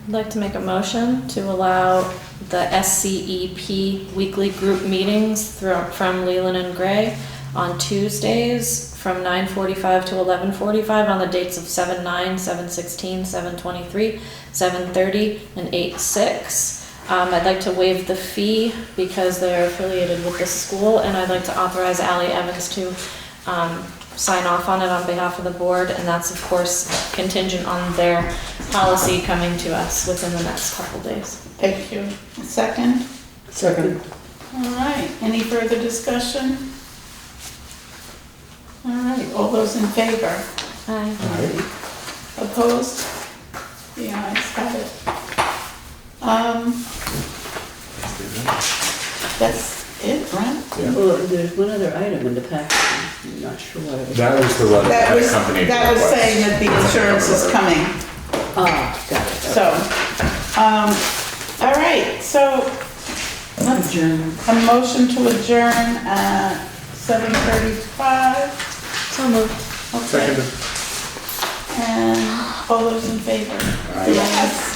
I'd like to make a motion to allow the SCEP weekly group meetings from Leland and Gray on Tuesdays from 9:45 to 11:45 on the dates of 7/9, 7/16, 7/23, 7/30, and 8/6. I'd like to waive the fee because they're affiliated with the school, and I'd like to authorize Ally Evans to sign off on it on behalf of the board, and that's of course contingent on their policy coming to us within the next couple days. Thank you. Second? Second. All right, any further discussion? All right, all those in favor? Aye. Opposed? The ayes have it. That's it, right? Well, there's one other item in the package, I'm not sure what it was. That was the letter That that was, accompanied that was request. saying that the insurance is coming, Ah, got it. so, all right, so let's, Adjournment. a motion to adjourn at 7:35. So moved. Okay. Seconded. And all those in favor? Yes.